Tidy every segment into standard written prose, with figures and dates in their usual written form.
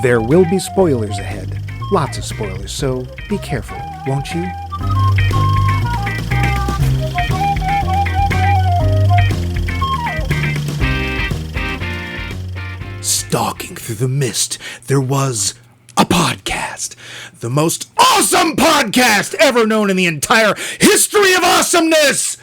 There will be spoilers ahead. Lots of spoilers, so be careful, won't you? Stalking through the mist, there was a podcast. The most awesome podcast ever known in the entire history of awesomeness!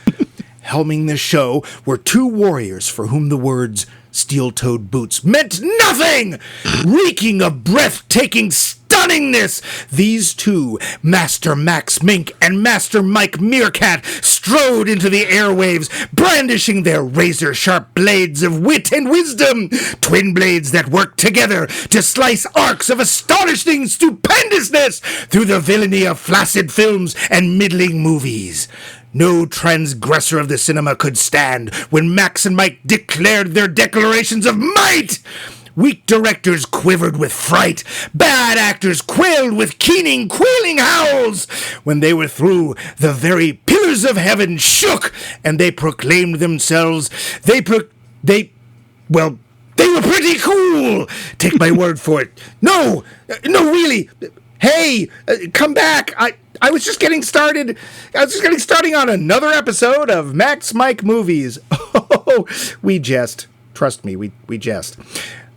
Helming the show were two warriors for whom the words steel-toed boots meant nothing! Reeking of breathtaking stunningness, these two, Master Max Mink and Master Mike Meerkat, strode into the airwaves, brandishing their razor-sharp blades of wit and wisdom, twin blades that worked together to slice arcs of astonishing stupendousness through the villainy of flaccid films and middling movies. No transgressor of the cinema could stand when Max and Mike declared their declarations of might. Weak directors quivered with fright. Bad actors quailed with keening, quailing howls. When they were through, the very pillars of heaven shook, and they proclaimed themselves. They were pretty cool. Take my word for it. No, really. Hey, come back. I was just getting started. I was just getting starting on another episode of Max Mike Movies. Oh, we jest. Trust me, we jest.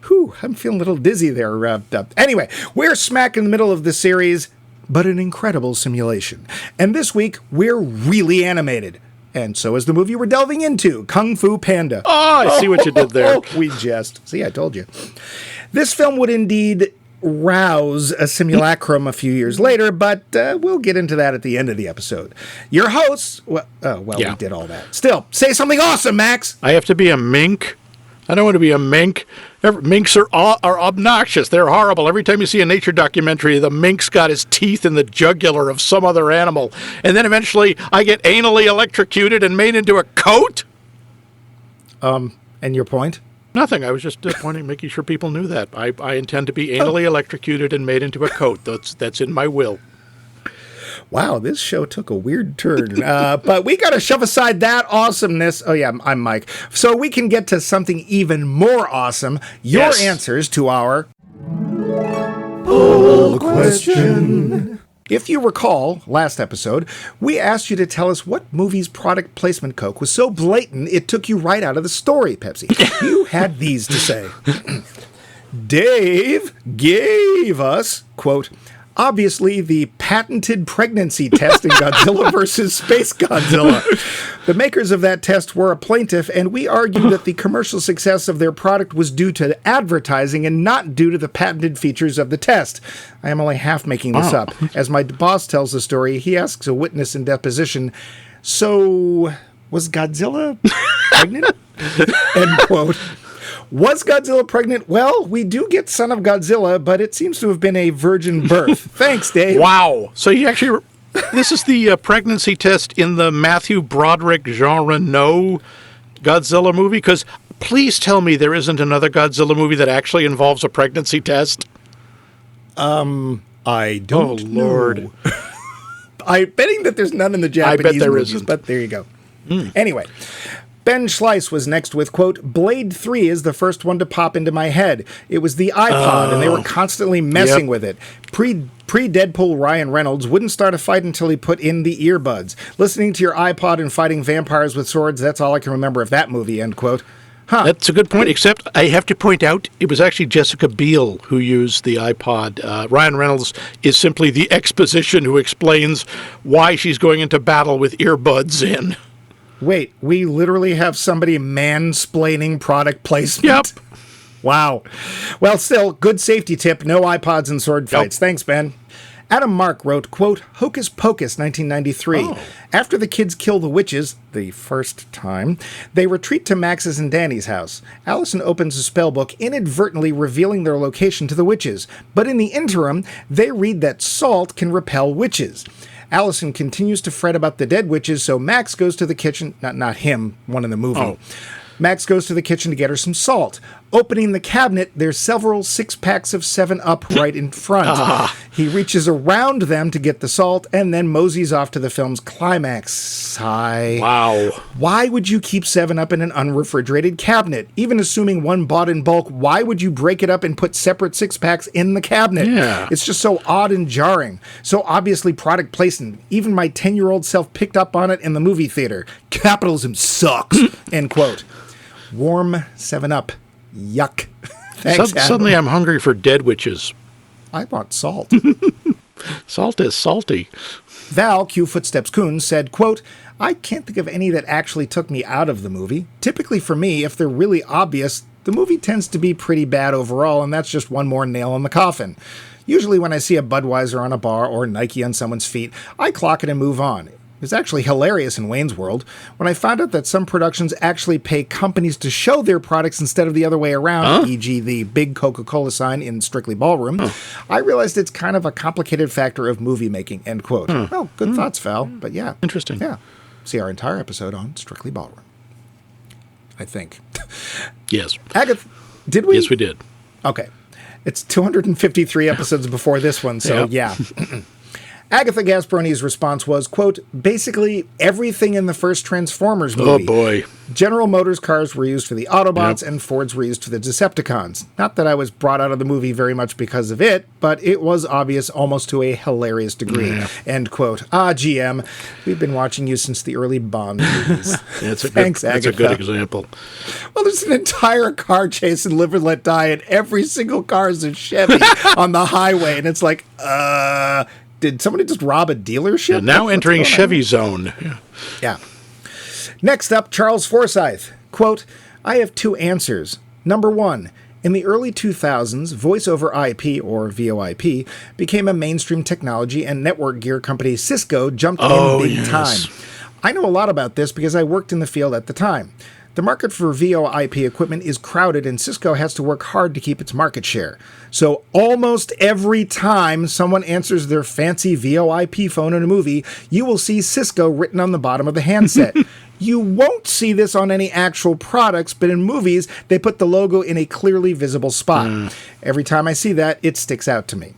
Whew, I'm feeling a little dizzy there. Anyway, we're smack in the middle of the series, but an incredible simulation. And this week, we're really animated. And so is the movie we're delving into, Kung Fu Panda. Oh, I see what you did there. We jest. See, I told you. This film would indeed rouse a simulacrum a few years later, but we'll get into that at the end of the episode. Your hosts, We did all that. Still, say something awesome, Max. I have to be a mink? I don't want to be a mink. Minks are obnoxious. They're horrible. Every time you see a nature documentary, the mink's got his teeth in the jugular of some other animal. And then eventually I get anally electrocuted and made into a coat? And your point? Nothing. I was just making sure people knew that. I intend to be anally electrocuted and made into a coat. That's in my will. Wow, this show took a weird turn. But we got to shove aside that awesomeness. Oh, yeah, I'm Mike. So we can get to something even more awesome. Your answers to our poll question. If you recall, last episode, we asked you to tell us what movie's product placement Coke was so blatant it took you right out of the story, Pepsi. You had these to say. Dave gave us, quote, obviously the patented pregnancy test in Godzilla vs. Space Godzilla. The makers of that test were a plaintiff, and we argued that the commercial success of their product was due to advertising and not due to the patented features of the test. I am only half making this up. As my boss tells the story, he asks a witness in deposition, so was Godzilla pregnant? End quote. Was Godzilla pregnant? Well, we do get Son of Godzilla, but it seems to have been a virgin birth. Thanks, Dave. Wow. So you actually... This is the pregnancy test in the Matthew Broderick Jean Reno Godzilla movie? Because please tell me there isn't another Godzilla movie that actually involves a pregnancy test. I don't know. Lord. I'm betting that there's none in the Japanese I bet there movies, isn't. But there you go. Anyway, Ben Schleiss was next with, quote, Blade 3 is the first one to pop into my head. It was the iPod, and they were constantly messing with it. Pre-Deadpool Ryan Reynolds wouldn't start a fight until he put in the earbuds. Listening to your iPod and fighting vampires with swords, that's all I can remember of that movie, end quote. Huh. That's a good point, except I have to point out it was actually Jessica Biel who used the iPod. Ryan Reynolds is simply the exposition who explains why she's going into battle with earbuds in. Wait, we literally have somebody mansplaining product placement? Yep. Wow. Well, still, good safety tip, no iPods and sword fights. Thanks, Ben. Adam Mark wrote, quote, Hocus Pocus, 1993. After the kids kill the witches, the first time, they retreat to Max's and Danny's house. Allison opens a spell book, inadvertently revealing their location to the witches. But in the interim, they read that salt can repel witches. Allison continues to fret about the dead witches, so Max goes to the kitchen. Not him, one in the movie. Max goes to the kitchen to get her some salt. Opening the cabinet, there's several six-packs of 7-Up right in front. He reaches around them to get the salt and then moseys off to the film's climax. Sigh. Wow. Why would you keep 7-Up in an unrefrigerated cabinet? Even assuming one bought in bulk, why would you break it up and put separate six-packs in the cabinet? Yeah. It's just so odd and jarring. So obviously product placement. Even my 10-year-old self picked up on it in the movie theater. Capitalism sucks. End quote. Warm 7-Up. Yuck. Thanks, Suddenly I'm hungry for dead witches. I want salt. Salt is salty. Val, Q Footsteps Coon, said, quote, I can't think of any that actually took me out of the movie. Typically for me, if they're really obvious, the movie tends to be pretty bad overall, and that's just one more nail in the coffin. Usually when I see a Budweiser on a bar or Nike on someone's feet, I clock it and move on. It was actually hilarious in Wayne's World when I found out that some productions actually pay companies to show their products instead of the other way around, e.g. the big Coca-Cola sign in Strictly Ballroom. I realized it's kind of a complicated factor of movie making, end quote. Well, good thoughts, Val, but yeah. Interesting. Yeah. See our entire episode on Strictly Ballroom. I think. Yes. Agatha, did we? Yes, we did. Okay. It's 253 episodes before this one, so yeah. Agatha Gasparoni's response was, quote, basically everything in the first Transformers movie. Oh, boy. General Motors cars were used for the Autobots and Fords were used for the Decepticons. Not that I was brought out of the movie very much because of it, but it was obvious almost to a hilarious degree. Yeah. End quote. GM, we've been watching you since the early Bond movies. Thanks, Agatha. That's a good example. Well, there's an entire car chase in Live and Let Die, and every single car is a Chevy on the highway, and it's like, did somebody just rob a dealership? And now entering Chevy Zone. Yeah. Next up, Charles Forsyth. Quote, I have two answers. Number one, in the early 2000s, voice over IP, or VoIP, became a mainstream technology and network gear company Cisco jumped in big time. I know a lot about this because I worked in the field at the time. The market for VoIP equipment is crowded and Cisco has to work hard to keep its market share. So almost every time someone answers their fancy VoIP phone in a movie, you will see Cisco written on the bottom of the handset. You won't see this on any actual products, but in movies, they put the logo in a clearly visible spot. Every time I see that, it sticks out to me.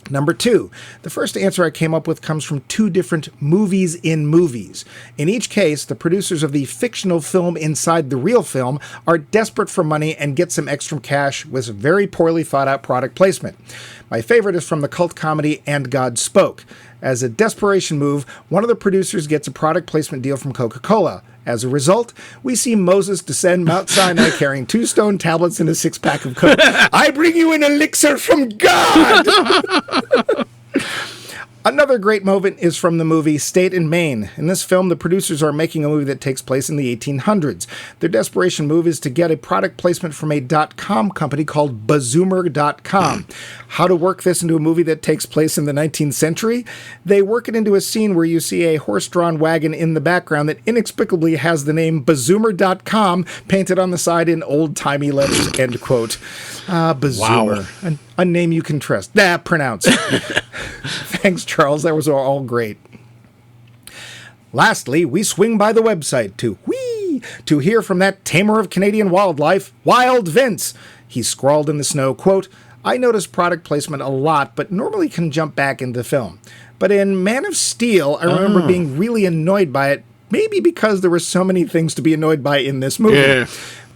Number two, the first answer I came up with comes from two different movies in movies. In each case, the producers of the fictional film inside the real film are desperate for money and get some extra cash with very poorly thought out product placement. My favorite is from the cult comedy And God Spoke. As a desperation move, one of the producers gets a product placement deal from Coca-Cola. As a result, we see Moses descend Mount Sinai carrying 2 stone tablets and a 6-pack of Coke. I bring you an elixir from God! Another great moment is from the movie State and Maine. In this film, the producers are making a movie that takes place in the 1800s. Their desperation move is to get a product placement from a .com company called Bazoomer.com. How to work this into a movie that takes place in the 19th century? They work it into a scene where you see a horse-drawn wagon in the background that inexplicably has the name Bazoomer.com painted on the side in old-timey letters, end quote. Bazoomer. Wow. A name you can trust. Pronounce. Thanks, Charles. That was all great. Lastly, we swing by the website to hear from that tamer of Canadian wildlife, Wild Vince. He scrawled in the snow, quote, I notice product placement a lot, but normally can jump back into film. But in Man of Steel, I remember being really annoyed by it, maybe because there were so many things to be annoyed by in this movie. Yeah.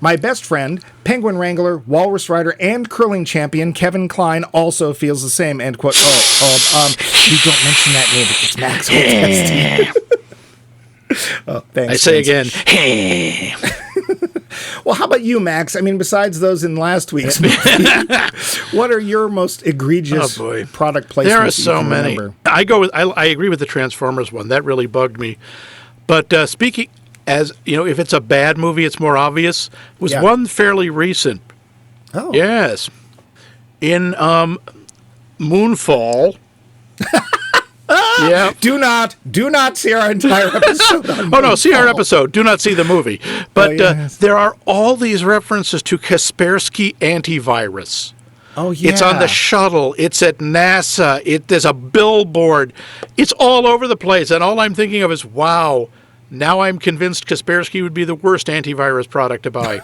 My best friend, Penguin Wrangler, Walrus Rider, and curling champion Kevin Kline also feels the same, end quote. You don't mention that name because Max will test you. Thanks. I say again, Well, how about you, Max? I mean, besides those in last week's movie, what are your most egregious product placements? There are so many. I agree with the Transformers one. That really bugged me. But speaking... As you know, if it's a bad movie, it's more obvious. Was one fairly recent. Oh. Yes. In Moonfall. Yeah. Do not see our entire episode on no, see our episode. Do not see the movie. But there are all these references to Kaspersky antivirus. Oh, yeah. It's on the shuttle. It's at NASA. There's a billboard. It's all over the place. And all I'm thinking of is, wow, Now I'm convinced Kaspersky would be the worst antivirus product to buy.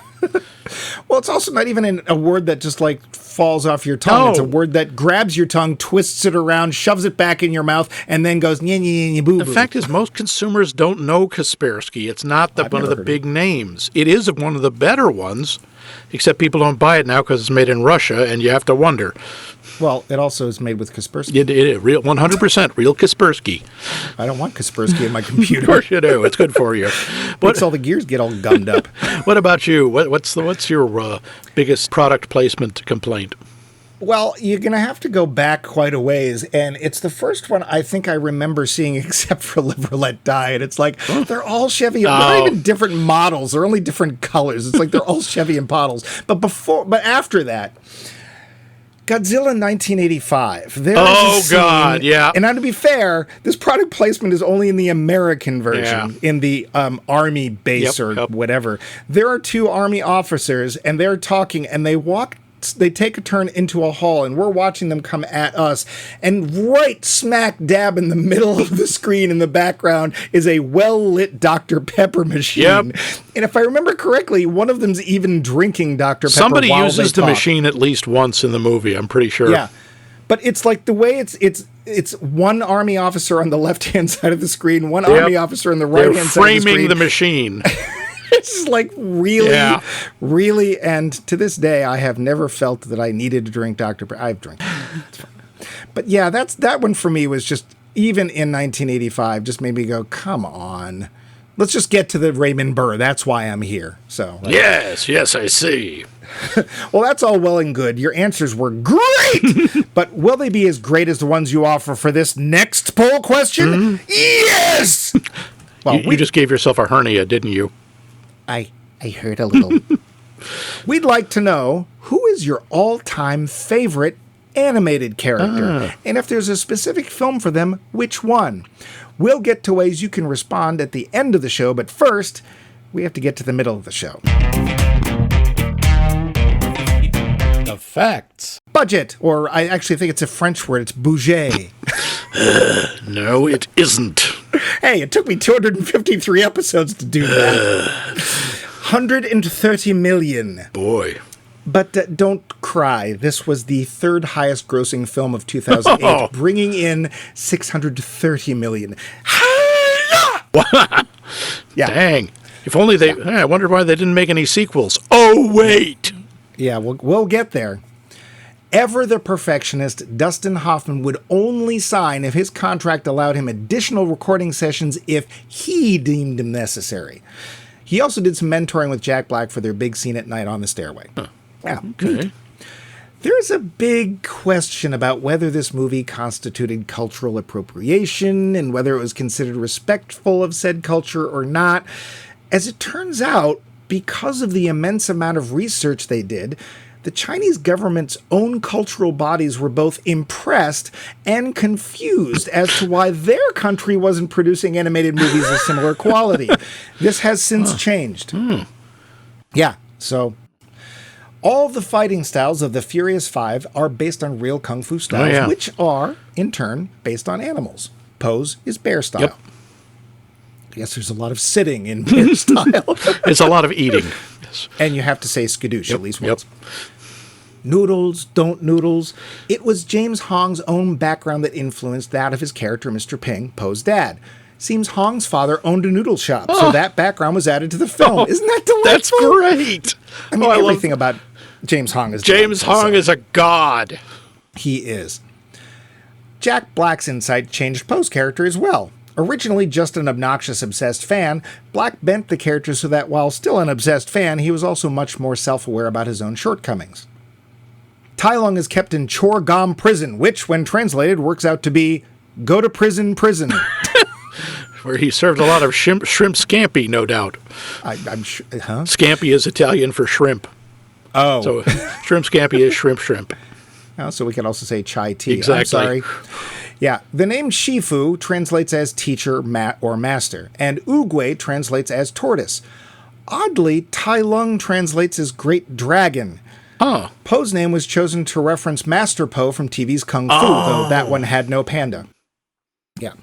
Well, it's also not even a word that just like falls off your tongue. No. It's a word that grabs your tongue, twists it around, shoves it back in your mouth, and then goes nye nye nye boo boo. The fact is, most consumers don't know Kaspersky. It's not one of the big names. It is one of the better ones, except people don't buy it now because it's made in Russia, and you have to wonder. Well, it also is made with Kaspersky. It is real, 100% real Kaspersky. I don't want Kaspersky in my computer. Of course you do. It's good for you. Makes all the gears get all gummed up. What about you? What's your biggest product placement complaint? Well, you're going to have to go back quite a ways, and it's the first one I think I remember seeing except for Live or Let Die, and it's like, they're all Chevy. They're not even different models. They're only different colors. It's like they're all Chevy and Impala's. But after that, Godzilla 1985. God, yeah. And now, to be fair, this product placement is only in the American version, in the Army base whatever. There are two Army officers, and they're talking, and they take a turn into a hall, and we're watching them come at us, and right smack dab in the middle of the screen in the background is a well-lit Dr. Pepper machine. Yep. And if I remember correctly, one of them's even drinking Dr. Pepper. Somebody while uses the machine at least once in the movie, I'm pretty sure. Yeah. But it's like the way it's one Army officer on the left-hand side of the screen, one Army officer on the right-hand side of the screen. They're framing the machine. It's just like really, and to this day, I have never felt that I needed to drink Dr. Pepper. I've drank. It's fine. But yeah, that one for me was just, even in 1985, just made me go, come on. Let's just get to the Raymond Burr. That's why I'm here. So Yes, I see. Well, that's all well and good. Your answers were great, but will they be as great as the ones you offer for this next poll question? Mm-hmm. Yes! Well, you just gave yourself a hernia, didn't you? I heard a little. We'd like to know, who is your all-time favorite animated character? And if there's a specific film for them, which one? We'll get to ways you can respond at the end of the show, but first, we have to get to the middle of the show. The facts. Budget, or I actually think it's a French word, it's budget. No, it isn't. Hey, it took me 253 episodes to do that. 130 million. Boy. But don't cry. This was the third highest grossing film of 2008, bringing in 630 million. Yeah. Dang. If only they... I wonder why they didn't make any sequels. Oh, wait. Yeah, we'll get there. Ever the perfectionist, Dustin Hoffman would only sign if his contract allowed him additional recording sessions if he deemed them necessary. He also did some mentoring with Jack Black for their big scene at night on the stairway. Huh. Yeah, okay. There's a big question about whether this movie constituted cultural appropriation and whether it was considered respectful of said culture or not. As it turns out, because of the immense amount of research they did, the Chinese government's own cultural bodies were both impressed and confused as to why their country wasn't producing animated movies of similar quality. This has since changed. Yeah, so all the fighting styles of the Furious Five are based on real kung fu styles, which are, in turn, based on animals. Pose is bear style. Yep. Yes, there's a lot of sitting in bear style. It's a lot of eating. Yes. And you have to say skadoosh at least once. Noodles, don't noodles. It was James Hong's own background that influenced that of his character, Mr. Ping, Poe's dad. Seems Hong's father owned a noodle shop, so that background was added to the film. Isn't that delightful? That's great. I mean, everything about James Hong is James Hong is a god. He is. Jack Black's insight changed Poe's character as well. Originally just an obnoxious, obsessed fan, Black bent the character so that while still an obsessed fan, he was also much more self-aware about his own shortcomings. Tai Lung is kept in Chor Gam prison, which, when translated, works out to be go to prison. Where he served a lot of shrimp scampi, no doubt. I'm sure, huh? Scampi is Italian for shrimp. Oh. So shrimp scampi is shrimp. Oh, so we can also say chai tea. Exactly. I'm sorry. Yeah, the name Shifu translates as teacher or master, and Oogway translates as tortoise. Oddly, Tai Lung translates as great dragon. Oh. Poe's name was chosen to reference Master Po from TV's Kung Fu, though that one had no panda. Yeah.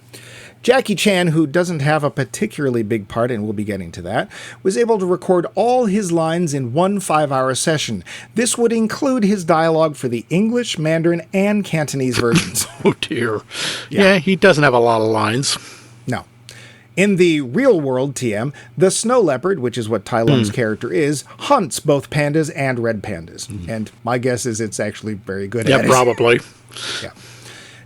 Jackie Chan, who doesn't have a particularly big part, and we'll be getting to that, was able to record all his lines in one 5-hour session. This would include his dialogue for the English, Mandarin, and Cantonese versions. Oh, dear. Yeah, he doesn't have a lot of lines. No. In the real world, TM, the snow leopard, which is what Tai Lung's character is, hunts both pandas and red pandas. And my guess is it's actually very good at it. Yeah, probably. Yeah.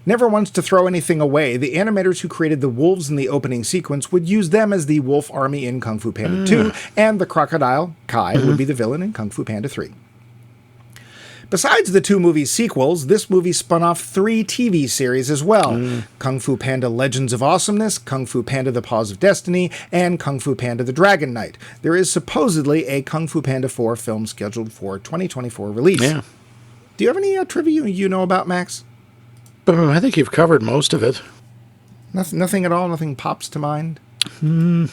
Never wants to throw anything away, the animators who created the wolves in the opening sequence would use them as the wolf army in Kung Fu Panda 2, and the crocodile, Kai, would be the villain in Kung Fu Panda 3. Besides the 2 movie sequels, this movie spun off 3 TV series as well. Kung Fu Panda Legends of Awesomeness, Kung Fu Panda The Paws of Destiny, and Kung Fu Panda The Dragon Knight. There is supposedly a Kung Fu Panda 4 film scheduled for 2024 release. Yeah. Do you have any trivia you know about, Max? I think you've covered most of it. Nothing at all? Nothing pops to mind? Nope.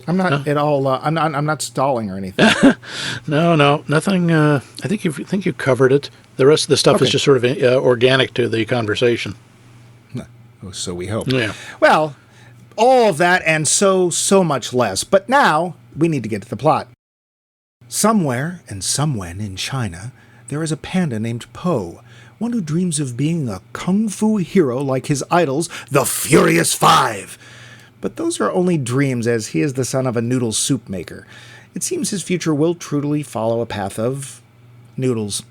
I'm not at all. I'm not stalling or anything. No, nothing. I think you covered it. The rest of the stuff is just sort of organic to the conversation. Oh, so we hope. Yeah. Well, all of that and so much less. But now we need to get to the plot. Somewhere and somewhen in China, there is a panda named Po, one who dreams of being a kung fu hero like his idols, the Furious Five. But those are only dreams, as he is the son of a noodle soup maker. It seems his future will truly follow a path of noodles.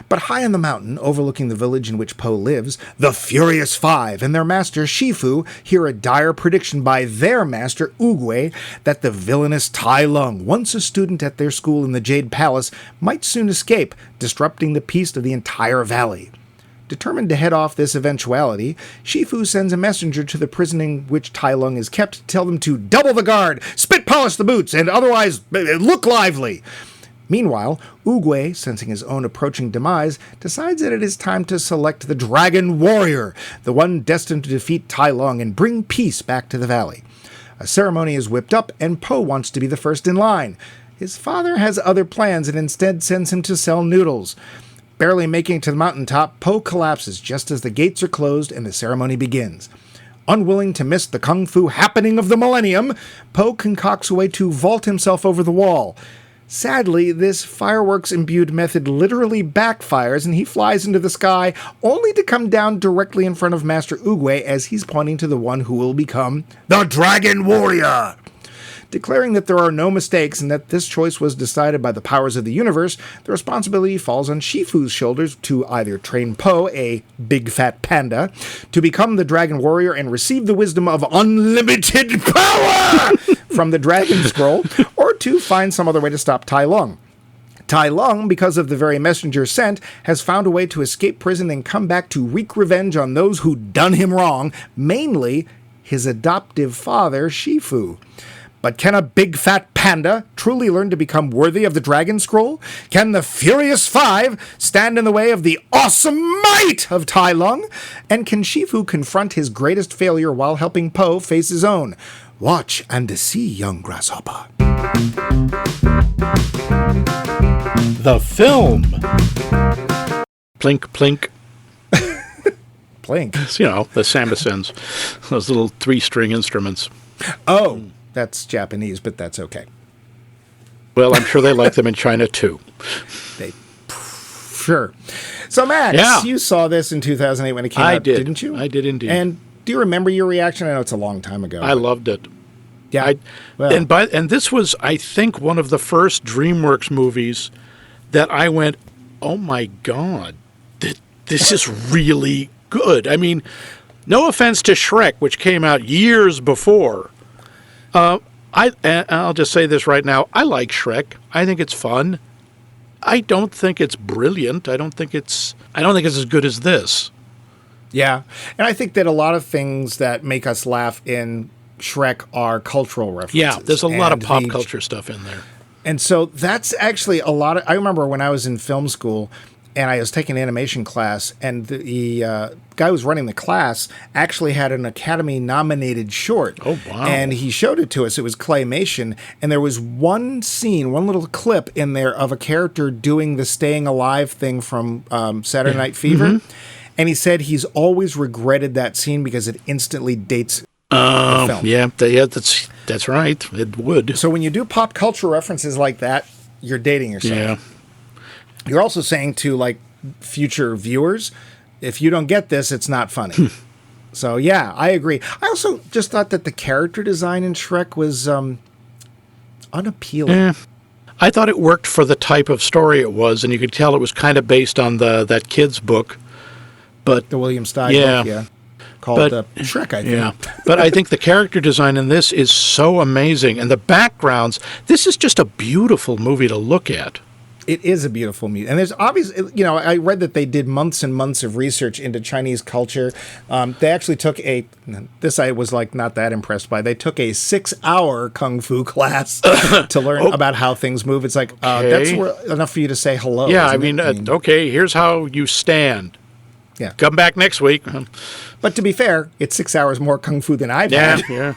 But high on the mountain, overlooking the village in which Po lives, the Furious Five and their master Shifu hear a dire prediction by their master Oogway that the villainous Tai Lung, once a student at their school in the Jade Palace, might soon escape, disrupting the peace of the entire valley. Determined to head off this eventuality, Shifu sends a messenger to the prison in which Tai Lung is kept to tell them to double the guard, spit polish the boots, and otherwise look lively. Meanwhile, Oogway, sensing his own approaching demise, decides that it is time to select the Dragon Warrior, the one destined to defeat Tai Lung and bring peace back to the valley. A ceremony is whipped up, and Po wants to be the first in line. His father has other plans and instead sends him to sell noodles. Barely making it to the mountaintop, Po collapses just as the gates are closed and the ceremony begins. Unwilling to miss the kung fu happening of the millennium, Po concocts a way to vault himself over the wall. Sadly, this fireworks-imbued method literally backfires and he flies into the sky, only to come down directly in front of Master Oogway as he's pointing to the one who will become the Dragon Warrior. Declaring that there are no mistakes and that this choice was decided by the powers of the universe, the responsibility falls on Shifu's shoulders to either train Po, a big fat panda, to become the Dragon Warrior and receive the wisdom of unlimited power from the Dragon Scroll, or to find some other way to stop Tai Lung. Tai Lung, because of the very messenger sent, has found a way to escape prison and come back to wreak revenge on those who done him wrong, mainly his adoptive father, Shifu. But can a big fat panda truly learn to become worthy of the Dragon Scroll? Can the Furious Five stand in the way of the awesome might of Tai Lung? And can Shifu confront his greatest failure while helping Po face his own? Watch and see, young grasshopper. The film. Plink, plink. Plink? It's, the sambasins. Those little 3-string instruments. Oh. That's Japanese, but that's okay. Well, I'm sure they like them in China, too. Sure. So, Max, you saw this in 2008 when it came out, didn't you? I did indeed. And do you remember your reaction? I know it's a long time ago. I loved it. Yeah. And this was, I think, one of the first DreamWorks movies that I went, oh, my God, this is really good. I mean, no offense to Shrek, which came out years before. I'll just say this right now. I like Shrek. I think it's fun. I don't think it's brilliant. I don't think it's as good as this. Yeah. And I think that a lot of things that make us laugh in Shrek are cultural references. Yeah, there's a lot of pop culture stuff in there. And so that's actually a lot of, I remember when I was in film school and I was taking an animation class, and the guy who was running the class actually had an Academy-nominated short. Oh, wow. And he showed it to us. It was claymation, and there was one scene, one little clip in there of a character doing the staying alive thing from Saturday Night Fever. Mm-hmm. And he said he's always regretted that scene because it instantly dates the film. Yeah, that's right. It would. So when you do pop culture references like that, you're dating yourself. Yeah. You're also saying to like future viewers, if you don't get this, it's not funny. So yeah, I agree. I also just thought that the character design in Shrek was unappealing. I thought it worked for the type of story it was, and you could tell it was kind of based on that kid's book. But the William Stein book, called Shrek, I think. Yeah, but I think the character design in this is so amazing, and the backgrounds. This is just a beautiful movie to look at. It is a beautiful movie. And there's obviously, you know, I read that they did months and months of research into Chinese culture. They actually took this I was like not that impressed by. They took a 6-hour kung fu class to learn about how things move. It's like, that's enough for you to say hello. Yeah, I mean, okay, here's how you stand. Yeah. Come back next week. But to be fair, it's 6 hours more kung fu than I've had. Yeah.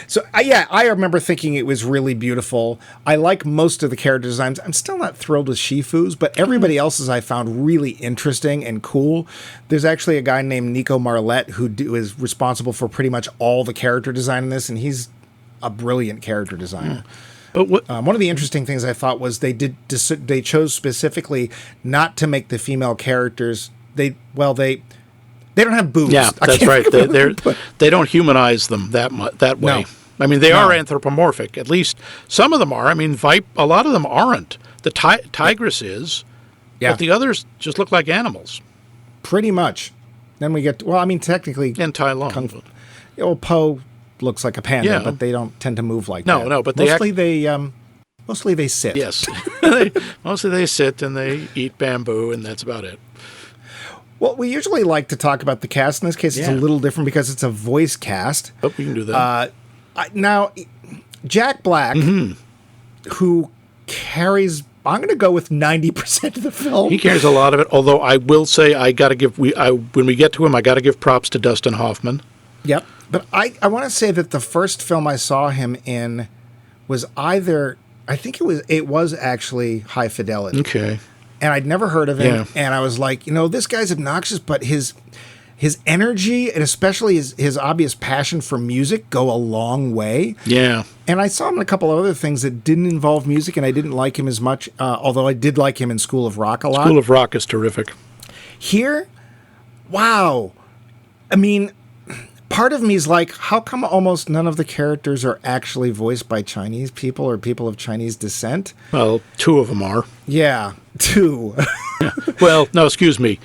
So, I remember thinking it was really beautiful. I like most of the character designs. I'm still not thrilled with Shifu's, but everybody else's I found really interesting and cool. There's actually a guy named Nico Marlette who is responsible for pretty much all the character design in this, and he's a brilliant character designer. But one of the interesting things I thought was they chose specifically not to make the female characters. They don't have boobs. Yeah, that's right. They don't humanize them that way. No. I mean, they are anthropomorphic. At least some of them are. I mean, a lot of them aren't. The tigress is, but the others just look like animals. Pretty much. Then we get, technically. And Tai Lung. Po looks like a panda, but they don't tend to move like that. No, but mostly they sit. Yes. Mostly they sit and they eat bamboo, and that's about it. Well, we usually like to talk about the cast. In this case, it's a little different because it's a voice cast. But we can do that. Now, Jack Black, who carries, I'm going to go with 90% of the film. He carries a lot of it, although I will say when we get to him, I got to give props to Dustin Hoffman. Yep. But I want to say that the first film I saw him in was I think it was actually High Fidelity. Okay. And I'd never heard of him, and I was like, this guy's obnoxious, but his energy and especially his obvious passion for music go a long way. Yeah. And I saw him in a couple of other things that didn't involve music, and I didn't like him as much, although I did like him in School of Rock a lot. School of Rock is terrific. Here, wow. I mean, part of me is like, how come almost none of the characters are actually voiced by Chinese people or people of Chinese descent? Well, 2 of them are. Yeah, 2. Well, no, excuse me.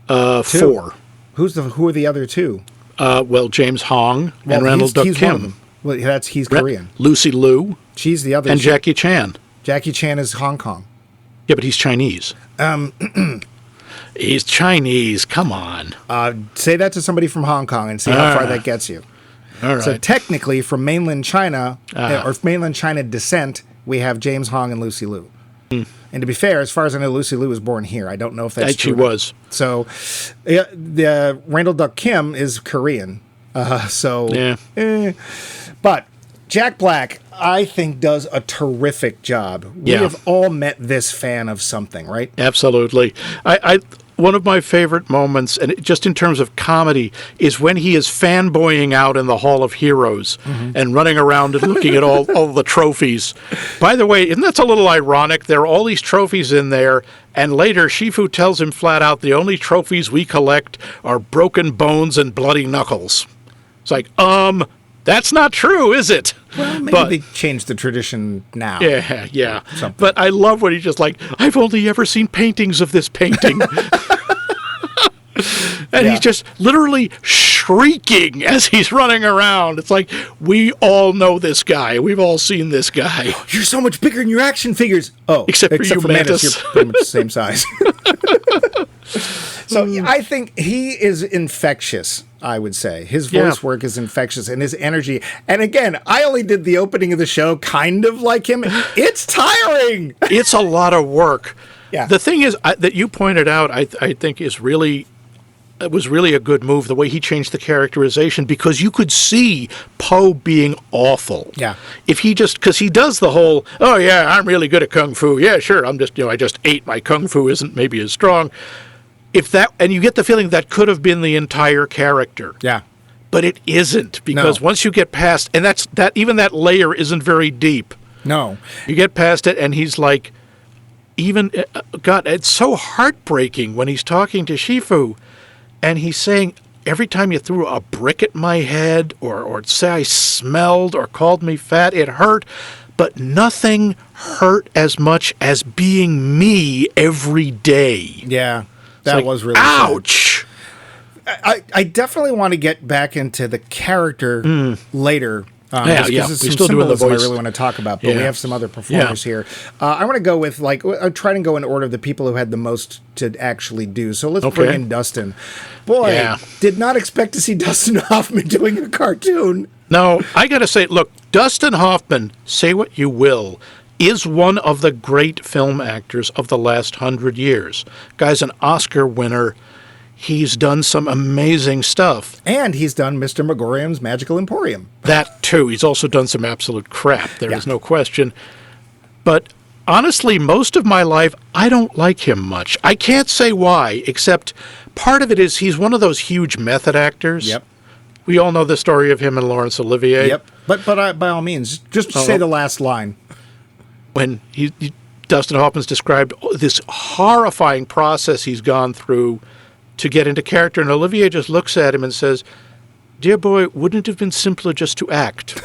4. Who are the other 2? Well, James Hong and Randall Duck Kim. Well, he's Korean. Lucy Liu. She's the other. And Jackie Chan. Jackie Chan is Hong Kong. Yeah, but he's Chinese. He's Chinese. Come on. Say that to somebody from Hong Kong and see how far that gets you. All right. So technically, from mainland China or mainland China descent, we have James Hong and Lucy Liu. And to be fair, as far as I know, Lucy Liu was born here. I don't know if that's true. She was. So, the Randall Duck Kim is Korean. But Jack Black, I think, does a terrific job. We have all met this fan of something, right? Absolutely. One of my favorite moments, and just in terms of comedy, is when he is fanboying out in the Hall of Heroes and running around and looking at all the trophies. By the way, isn't that a little ironic? There are all these trophies in there, and later Shifu tells him flat out, the only trophies we collect are broken bones and bloody knuckles. It's like, that's not true, is it? Well, maybe they changed the tradition now. Yeah. Something. But I love when he's just like, I've only ever seen paintings of this painting. And he's just literally shrieking as he's running around. It's like, we all know this guy. We've all seen this guy. You're so much bigger than your action figures. Oh, except for Mantis, you're pretty much the same size. So I think he is infectious, I would say. His voice work is infectious, and his energy. And again, I only did the opening of the show kind of like him. It's tiring. It's a lot of work. Yeah. The thing is that you pointed out, I think it was really a good move, the way he changed the characterization, because you could see Poe being awful. Yeah. If he because he does the whole, oh yeah, I'm really good at Kung Fu. Yeah, sure, I just ate my Kung Fu isn't maybe as strong. and you get the feeling that could have been the entire character. Yeah. But it isn't, because once you get past, and even that layer isn't very deep. No. You get past it, and he's like, God, it's so heartbreaking when he's talking to Shifu, and he's saying, every time you threw a brick at my head, or say I smelled, or called me fat, it hurt, but nothing hurt as much as being me every day. Yeah, that was really ouch. Sad. I definitely want to get back into the character later. We're still doing the voice. I really want to talk about, but we have some other performers here. I want to go with, I'm trying to go in order of the people who had the most to actually do. So let's bring in Dustin. Boy, did not expect to see Dustin Hoffman doing a cartoon. No, I got to say, look, Dustin Hoffman, say what you will, is one of the great film actors of the last 100 years. Guy's an Oscar winner. He's done some amazing stuff. And he's done Mr. Megorium's Magical Emporium. That, too. He's also done some absolute crap. There is no question. But honestly, most of my life, I don't like him much. I can't say why, except part of it is he's one of those huge method actors. Yep. We all know the story of him and Laurence Olivier. Yep. But by all means, just say the last line. When Dustin Hoffman's described this horrifying process he's gone through to get into character, and Olivier just looks at him and says, "Dear boy, wouldn't it have been simpler just to act?"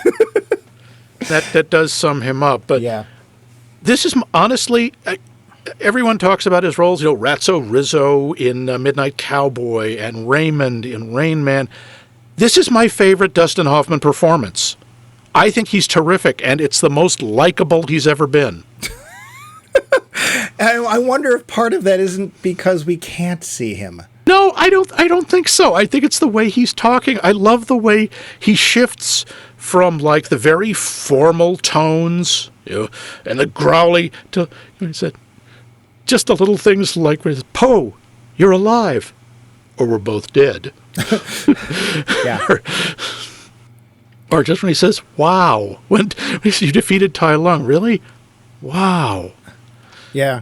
That does sum him up. But this is, honestly, everyone talks about his roles. Ratso Rizzo in Midnight Cowboy and Raymond in Rain Man. This is my favorite Dustin Hoffman performance. I think he's terrific, and it's the most likable he's ever been. I wonder if part of that isn't because we can't see him. No, I don't think so. I think it's the way he's talking. I love the way he shifts from like the very formal tones, and the growly to, he said, just the little things like, Poe, you're alive, or we're both dead. Or just when he says, wow, when you defeated Tai Lung, really? Wow. Yeah.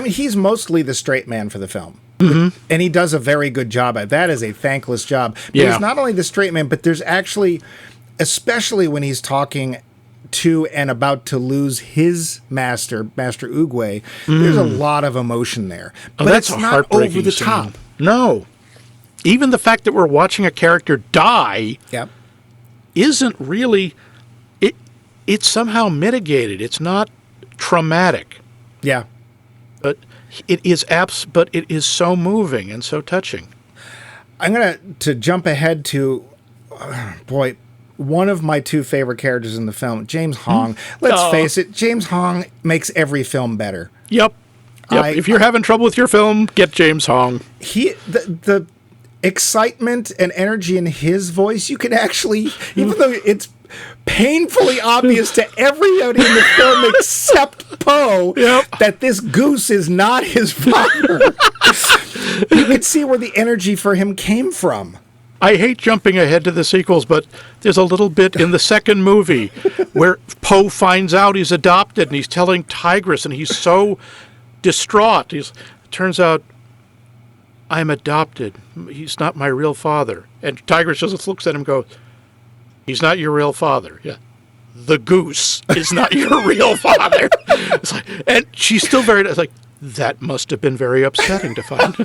He's mostly the straight man for the film. Mm-hmm. And he does a very good job at it. That is a thankless job. But he's not only the straight man, but there's actually, especially when he's talking to and about to lose his master Oogway, there's a lot of emotion there. But that's it's a not heartbreaking over the scene. top. No. Even the fact that we're watching a character die isn't really, it's somehow mitigated. It's not traumatic. Yeah. But it is so moving and so touching. I'm going to jump ahead to, one of my two favorite characters in the film, James Hong. Let's face it, James Hong makes every film better. Yep. If you're having trouble with your film, get James Hong. The excitement and energy in his voice, you can actually, even though it's painfully obvious to everybody in the film except Poe that this goose is not his father, you can see where the energy for him came from. I hate jumping ahead to the sequels, but there's a little bit in the second movie where Poe finds out he's adopted, and he's telling Tigress, and he's so distraught. Turns out, I'm adopted. He's not my real father. And Tigress just looks at him and goes, he's not your real father. Yeah. The goose is not your real father. It's like, and she's still it's like, that must have been very upsetting to find.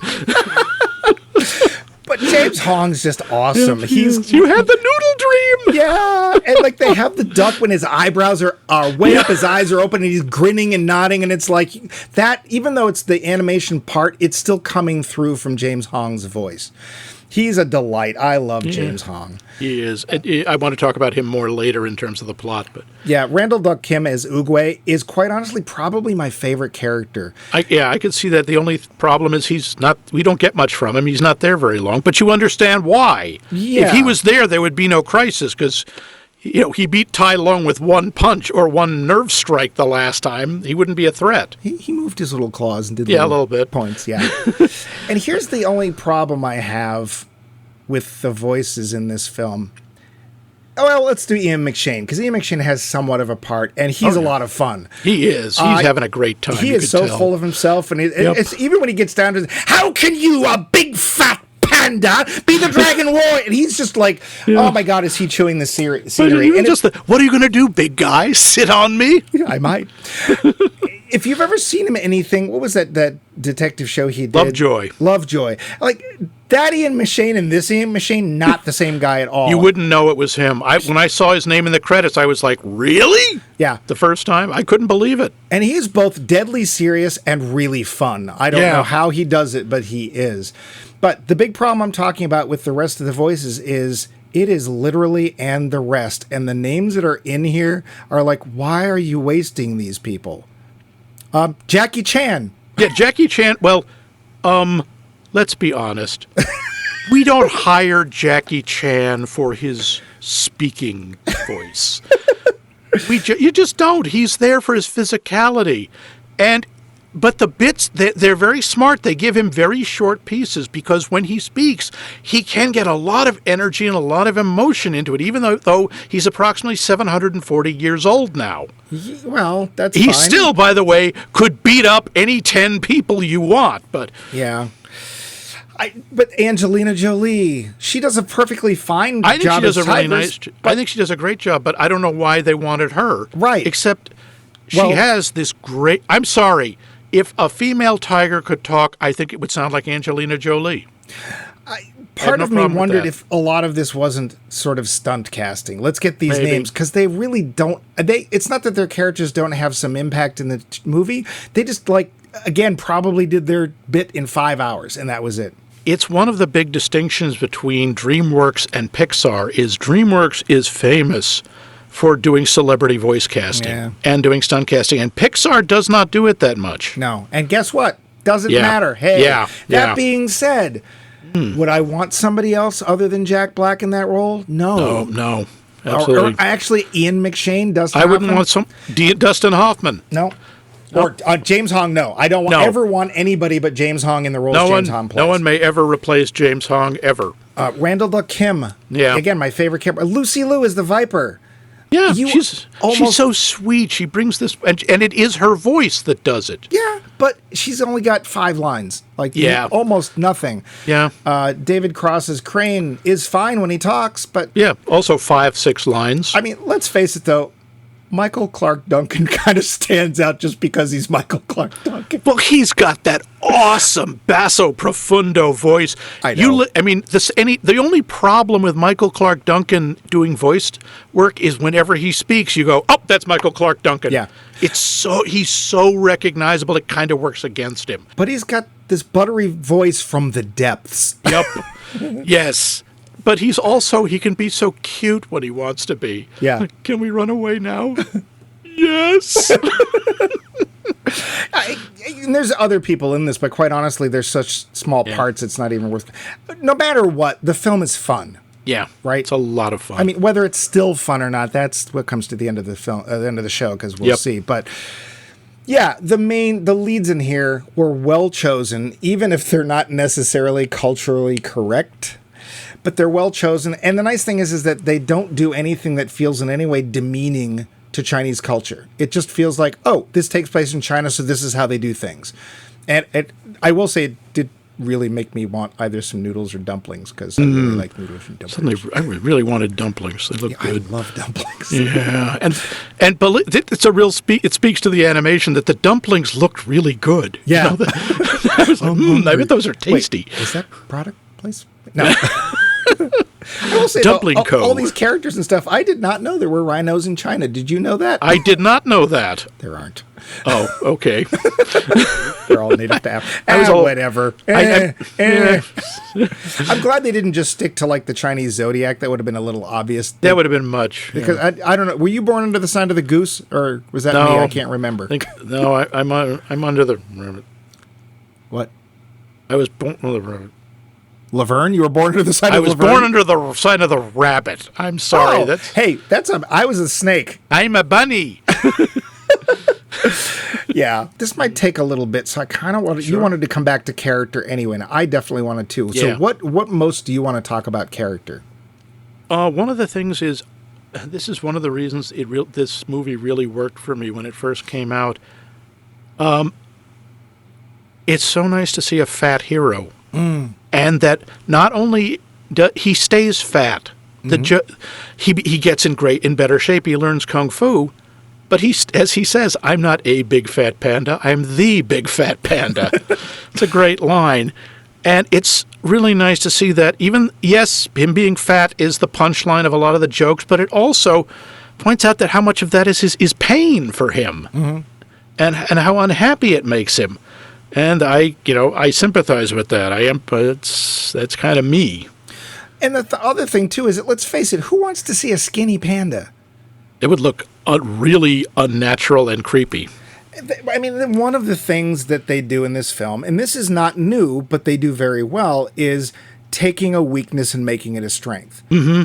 But James Hong's just awesome. You had the noodle dream. Yeah. And like they have the duck when his eyebrows are way up, his eyes are open, and he's grinning and nodding. And it's like that, even though it's the animation part, it's still coming through from James Hong's voice. He's a delight. I love James Hong. He is. I want to talk about him more later in terms of the plot. But Randall Duck Kim as Oogway is quite honestly probably my favorite character. I could see that. The only problem is he's not. We don't get much from him. He's not there very long. But you understand why. Yeah. If he was there would be no crisis because he beat Tai Lung with one punch or one nerve strike the last time. He wouldn't be a threat. He moved his little claws and did a little bit points. Yeah. And here's the only problem I have with the voices in this film. well, let's do Ian McShane, because Ian McShane has somewhat of a part, and he's a lot of fun. He is. He's having a great time. He is so full of himself, and it's even when he gets down to, how can you, a big fat panda, be the dragon warrior? And he's just like, oh my God, is he chewing the scenery? What are you going to do, big guy? Sit on me? Yeah, I might. If you've ever seen him in anything, what was that detective show he did? Lovejoy. Like, that Ian McShane and this Ian McShane, not the same guy at all. You wouldn't know it was him. When I saw his name in the credits, I was like, really? Yeah. The first time? I couldn't believe it. And he is both deadly serious and really fun. I don't know how he does it, but he is. But the big problem I'm talking about with the rest of the voices is it is literally and the rest. And the names that are in here are like, why are you wasting these people? Jackie Chan. Yeah, Jackie Chan. Well, let's be honest. We don't hire Jackie Chan for his speaking voice. You just don't. He's there for his physicality. But the bits, they're very smart. They give him very short pieces because when he speaks, he can get a lot of energy and a lot of emotion into it, even though he's approximately 740 years old now. Well, that's He fine. still, by the way, could beat up any 10 people you want. But yeah. But Angelina Jolie, she does a perfectly fine job. I think she does as a really Tigress, I think she does a great job, but I don't know why they wanted her. Right. Except she has this great... I'm sorry. If a female tiger could talk, I think it would sound like Angelina Jolie. Part of me wondered if a lot of this wasn't sort of stunt casting. Let's get these names, because they really don't... It's not that their characters don't have some impact in the movie. They just, again, probably did their bit in 5 hours, and that was it. It's one of the big distinctions between DreamWorks and Pixar is DreamWorks is famous for doing celebrity voice casting and doing stunt casting, and Pixar does not do it that much. No, and guess what? Doesn't matter. Hey, that being said, would I want somebody else other than Jack Black in that role? No, absolutely. Or actually, Ian McShane, Dustin Hoffman? I wouldn't want Dustin Hoffman. No. Or James Hong, no. I don't ever want anybody but James Hong in the roles James Hong plays. No one may ever replace James Hong, ever. Randall Duck Kim. Yeah. Again, my favorite character. Lucy Liu is the Viper. Yeah, she's so sweet. She brings this, and it is her voice that does it. Yeah, but she's only got 5 lines. Almost nothing. Yeah. David Cross's Crane is fine when he talks, but... Yeah, also 5-6 lines. I mean, let's face it, though. Michael Clark Duncan kind of stands out just because he's Michael Clark Duncan. Well, he's got that awesome basso profundo voice. I know. The only problem with Michael Clark Duncan doing voice work is whenever he speaks, you go, "Oh, that's Michael Clark Duncan." Yeah. He's so recognizable. It kind of works against him. But he's got this buttery voice from the depths. Yep. Yes. But he can be so cute when he wants to be. Yeah. Can we run away now? Yes. And there's other people in this, but quite honestly, there's such small parts, it's not even worth... No matter what, the film is fun. Yeah. Right? It's a lot of fun. I mean, whether it's still fun or not, that's what comes to the end of the film, the end of the show, because we'll see. But... yeah, the leads in here were well chosen, even if they're not necessarily culturally correct. But they're well chosen. And the nice thing is that they don't do anything that feels in any way demeaning to Chinese culture. It just feels like, oh, this takes place in China, so this is how they do things. And I will say it did really make me want either some noodles or dumplings, because I really like noodles and dumplings. Suddenly, I really wanted dumplings. They look good. I love dumplings. Yeah, and it's a real it speaks to the animation that the dumplings looked really good. Yeah. You know, I was like, I bet those are tasty. Wait, is that product placement? No. I will say, Dumpling Co. all these characters and stuff, I did not know there were rhinos in China. Did you know that? I did not know that. There aren't. Oh, okay. They're all native to Africa. Whatever. I'm glad they didn't just stick to the Chinese zodiac. That would have been a little obvious. That would have been much. Because I don't know. Were you born under the sign of the goose, or was that me? I can't remember. I'm under the rabbit. What? I was born under the rabbit. Laverne? You were born under the sign of Laverne? I was born under the sign of the rabbit. I'm sorry. I was a snake. I'm a bunny. Yeah, this might take a little bit, so I kind of wanted... Sure. You wanted to come back to character anyway, and I definitely wanted to. Yeah. So what most do you want to talk about character? One of the things is this is one of the reasons this movie really worked for me when it first came out. It's so nice to see a fat hero, and that not only he stays fat, he gets in better shape. He learns kung fu, but as he says, "I'm not a big fat panda. I'm the big fat panda." It's a great line, and it's really nice to see that. Even yes, him being fat is the punchline of a lot of the jokes, but it also points out that how much of that is pain for him, and how unhappy it makes him. And I sympathize with that. That's kind of me. And the other thing too is that, let's face it, who wants to see a skinny panda? It would look really unnatural and creepy. I mean, one of the things that they do in this film, and this is not new, but they do very well, is taking a weakness and making it a strength.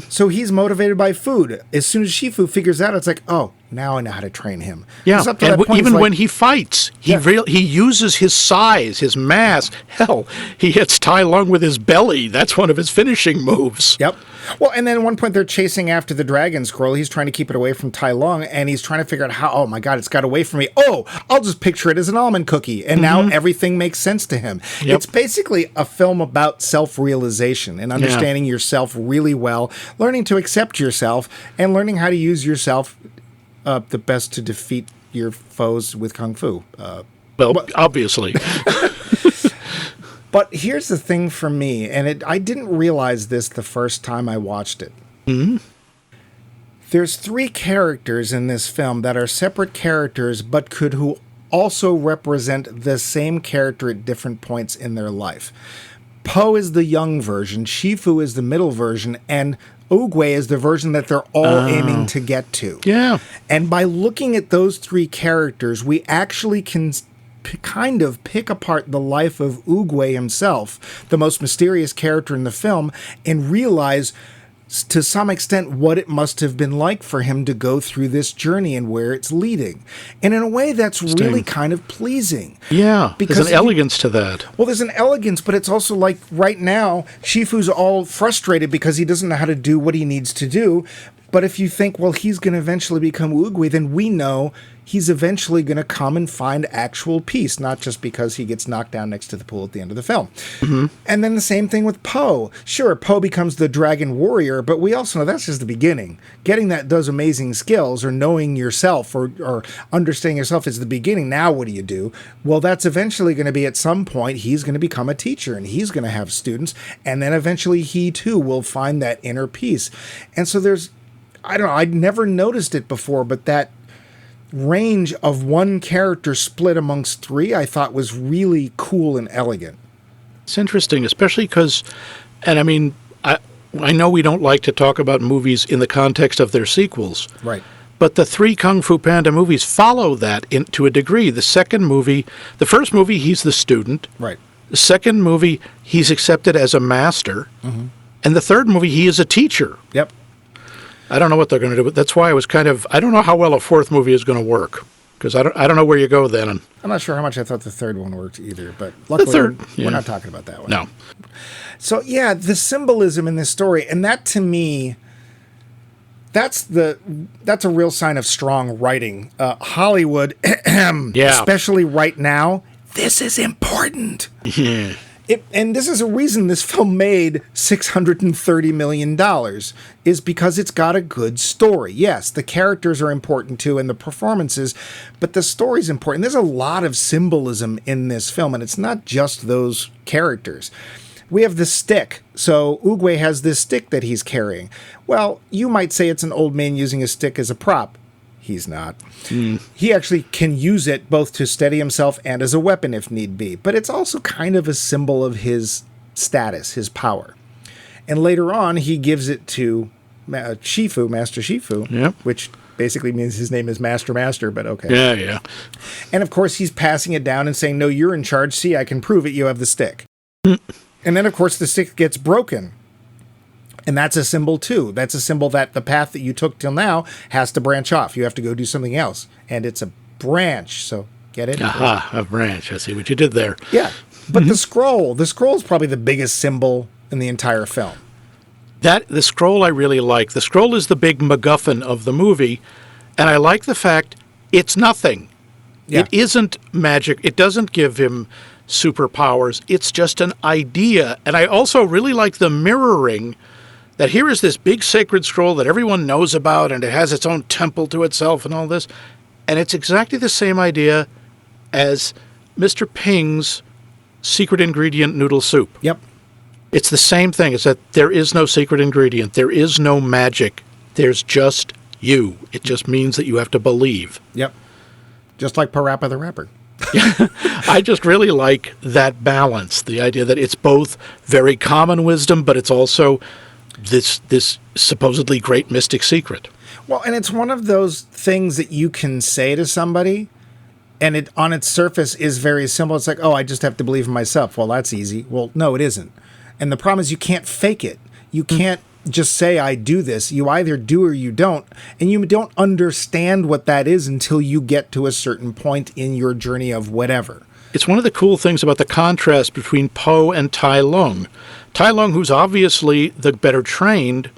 So he's motivated by food. As soon as Shifu figures out, it's like, oh, now I know how to train him. Yeah, and even when he fights, he uses his size, his mass. Hell, he hits Tai Lung with his belly. That's one of his finishing moves. Yep. Well, and then at one point they're chasing after the dragon scroll. He's trying to keep it away from Tai Lung, and he's trying to figure out how, oh my God, it's got away from me. Oh, I'll just picture it as an almond cookie. And now everything makes sense to him. Yep. It's basically a film about self-realization and understanding yourself really well, learning to accept yourself, and learning how to use yourself the best to defeat your foes with kung fu. Obviously. But here's the thing for me, and I didn't realize this the first time I watched it. There's 3 characters in this film that are separate characters, but who also represent the same character at different points in their life. Po is the young version, Shifu is the middle version, and Oogway is the version that they're all aiming to get to. Yeah. And by looking at those 3 characters, we actually can kind of pick apart the life of Oogway himself, the most mysterious character in the film, and realize to some extent what it must have been like for him to go through this journey and where it's leading. And in a way, that's really kind of pleasing. Yeah, because there's an elegance to that. Well, there's an elegance, but it's also like right now, Shifu's all frustrated because he doesn't know how to do what he needs to do. But if you think, well, he's going to eventually become Oogway, then we know he's eventually going to come and find actual peace, not just because he gets knocked down next to the pool at the end of the film. And then the same thing with Po. Sure, Po becomes the dragon warrior, but we also know that's just the beginning. Getting those amazing skills, or knowing yourself, or understanding yourself is the beginning. Now what do you do? Well, that's eventually going to be, at some point, he's going to become a teacher, and he's going to have students, and then eventually he too will find that inner peace. And so there's, I don't know, I'd never noticed it before, but that range of one character split amongst 3, I thought was really cool and elegant. It's interesting, especially because, and I mean, I know we don't like to talk about movies in the context of their sequels. Right. But the 3 Kung Fu Panda movies follow that to a degree. The first movie, he's the student. Right. The second movie, he's accepted as a master. And the third movie, he is a teacher. Yep. I don't know what they're going to do, but that's why I was I don't know how well a 4th movie is going to work, because I don't know where you go then. I'm not sure how much I thought the 3rd one worked either, but luckily we're not talking about that one. No. So yeah, the symbolism in this story, and that to me, that's a real sign of strong writing. Hollywood, especially right now, this is important. Yeah. And this is a reason this film made $630 million, is because it's got a good story. Yes, the characters are important too, and the performances, but the story's important. There's a lot of symbolism in this film, and it's not just those characters. We have the stick. So Oogway has this stick that he's carrying. Well, you might say it's an old man using a stick as a prop. He's not. He actually can use it both to steady himself and as a weapon if need be. But it's also kind of a symbol of his status, his power. And later on, he gives it to Shifu, Master Shifu, which basically means his name is Master, but okay. Yeah. And of course, he's passing it down and saying, no, you're in charge. See, I can prove it. You have the stick. And then, of course, the stick gets broken. And that's a symbol, too. That's a symbol that the path that you took till now has to branch off. You have to go do something else. And it's a branch, so get it? Aha, a branch. I see what you did there. Yeah. But the scroll is probably the biggest symbol in the entire film. The scroll I really like. The scroll is the big MacGuffin of the movie, and I like the fact it's nothing. Yeah. It isn't magic. It doesn't give him superpowers. It's just an idea. And I also really like the mirroring that here is this big sacred scroll that everyone knows about, and it has its own temple to itself and all this. And it's exactly the same idea as Mr. Ping's secret ingredient noodle soup. Yep. It's the same thing. It's that there is no secret ingredient. There is no magic. There's just you. It just means that you have to believe. Yep. Just like Parappa the Rapper. I just really like that balance. The idea that it's both very common wisdom, but it's also this supposedly great mystic secret. Well, and it's one of those things that you can say to somebody, and it on its surface is very simple. It's like, oh, I just have to believe in myself. Well, that's easy. Well, no, it isn't. And the problem is you can't fake it. You can't just say, I do this. You either do or you don't. And you don't understand what that is until you get to a certain point in your journey of whatever. It's one of the cool things about the contrast between Poe and Tai Lung. Tai Lung, who's obviously the better trained,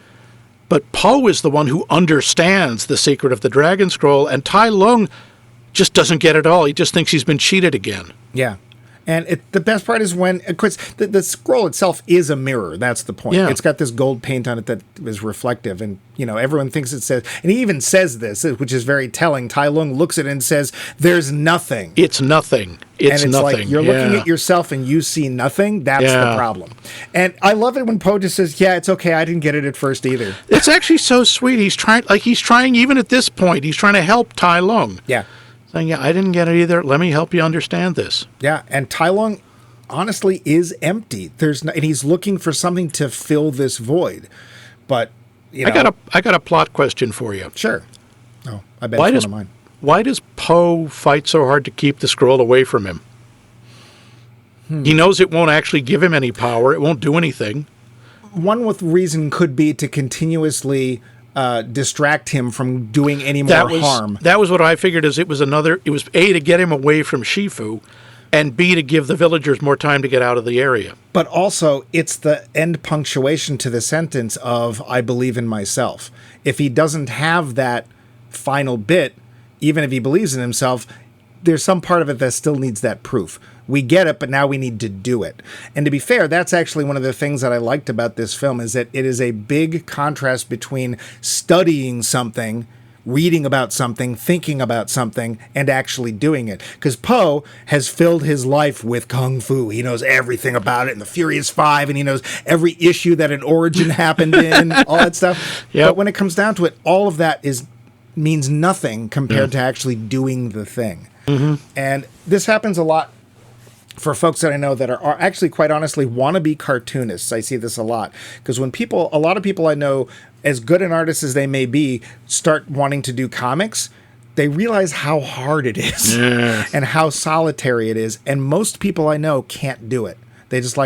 but Poe is the one who understands the secret of the Dragon Scroll, and Tai Lung just doesn't get it all. He just thinks he's been cheated again. Yeah. And the best part is when, of course, the scroll itself is a mirror. That's the point. Yeah. It's got this gold paint on it that is reflective. And, everyone thinks it says, and he even says this, which is very telling. Tai Lung looks at it and says, there's nothing. It's nothing. It's and it's nothing. like, you're looking at yourself and you see nothing. That's the problem. And I love it when Poe just says, yeah, it's okay. I didn't get it at first either. It's actually so sweet. He's trying even at this point, he's trying to help Tai Lung. Yeah. Saying, yeah, I didn't get it either. Let me help you understand this. Yeah, and Tai Lung honestly is empty. And he's looking for something to fill this void. But I got a plot question for you. Sure. Oh, I bet it's one of mine. Why does Poe fight so hard to keep the scroll away from him? He knows it won't actually give him any power. It won't do anything. One with reason could be to continuously distract him from doing any more harm. That was what I figured. It was A, to get him away from Shifu, and B, to give the villagers more time to get out of the area. But also, it's the end punctuation to the sentence of, I believe in myself. If he doesn't have that final bit, even if he believes in himself, there's some part of it that still needs that proof. We get it, but now we need to do it. And to be fair, that's actually one of the things that I liked about this film, is that it is a big contrast between studying something, reading about something, thinking about something, and actually doing it. Because Poe has filled his life with Kung Fu. He knows everything about it, and the Furious Five, and he knows every issue that an origin happened in, all that stuff. Yep. But when it comes down to it, all of that means nothing compared to actually doing the thing. Mm-hmm. And this happens a lot for folks that I know that are actually, quite honestly, wannabe cartoonists. I see this a lot. Because when a lot of people I know, as good an artist as they may be, start wanting to do comics, they realize how hard it is and how solitary it is. And most people I know can't do it. They just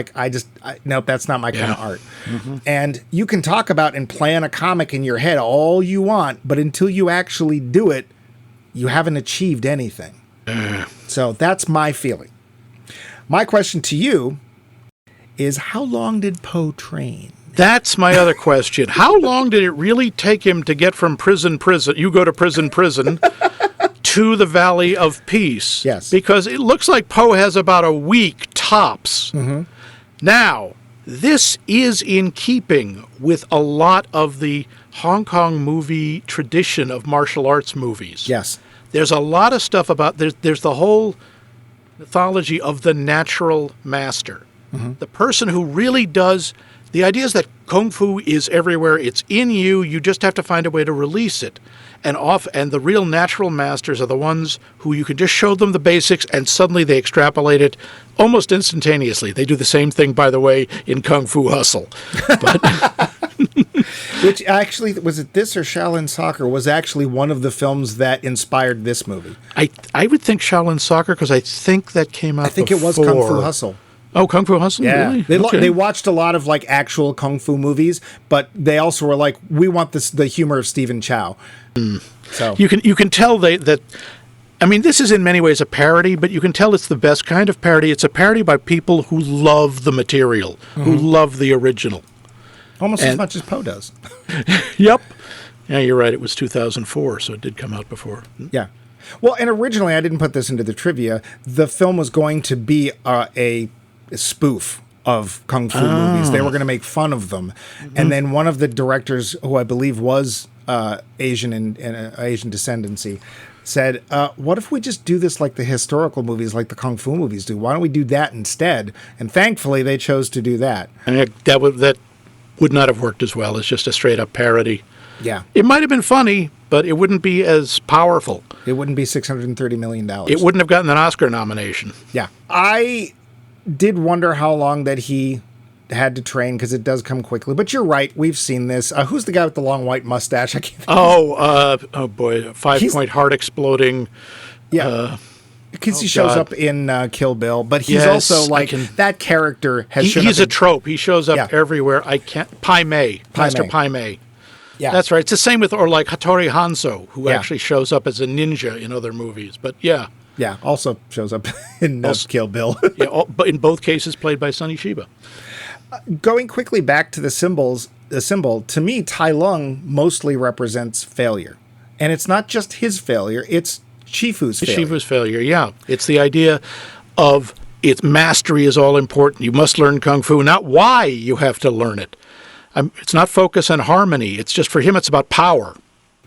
nope, that's not my kind of art. Mm-hmm. And you can talk about and plan a comic in your head all you want, but until you actually do it, you haven't achieved anything. So that's my feeling. My question to you is, how long did Poe train? That's my other question. How long did it really take him to get from prison, you go to prison, to the Valley of Peace? Yes. Because it looks like Poe has about a week tops. Mm-hmm. Now, this is in keeping with a lot of the Hong Kong movie tradition of martial arts movies. Yes. There's a lot of stuff about, there's the whole mythology of the natural master. Mm-hmm. The person who really does, the idea is that Kung Fu is everywhere. It's in you. You just have to find a way to release it. And the real natural masters are the ones who you can just show them the basics and suddenly they extrapolate it almost instantaneously. They do the same thing, by the way, in Kung Fu Hustle. But which actually, was it this or Shaolin Soccer, was actually one of the films that inspired this movie. I would think Shaolin Soccer, because I think that came out I think before. It was Kung Fu Hustle. Oh, Kung Fu Hustle? Yeah. Really? They watched a lot of actual Kung Fu movies, but they also were like, we want the humor of Stephen Chow. So you can tell that. I mean, this is in many ways a parody, but you can tell it's the best kind of parody. It's a parody by people who love the material, who love the original. Almost as much as Poe does. Yep. Yeah, you're right. It was 2004, so it did come out before. Yeah. Well, and originally, I didn't put this into the trivia, the film was going to be a spoof of Kung Fu movies. They were going to make fun of them. And then one of the directors, who I believe was Asian and Asian descendancy, said, what if we just do this like the historical movies, like the Kung Fu movies do? Why don't we do that instead? And thankfully, they chose to do that. And that would not have worked as well as just a straight-up parody. Yeah. It might have been funny, but it wouldn't be as powerful. It wouldn't be $630 million. It wouldn't have gotten an Oscar nomination. Yeah. I did wonder how long that he had to train, because it does come quickly. But you're right. We've seen this. Who's the guy with the long white mustache? I can't think oh boy. Five-point heart exploding. Yeah. Because he shows up in Kill Bill. But he's also like, that character has shown up. He's a trope. He shows up everywhere. Pai Mei. Master Pai Mei. Yeah. That's right. It's the same with, or like Hattori Hanzo, who actually shows up as a ninja in other movies. But yeah. Yeah, also shows up in Kill Bill. But in both cases played by Sonny Shiba. Going quickly back to the symbol, to me, Tai Lung mostly represents failure. And it's not just his failure, it's Shifu's failure. Shifu's failure, yeah. It's the idea of its mastery is all important. You must learn Kung Fu, not why you have to learn it. It's not focus on harmony. It's just, for him, it's about power.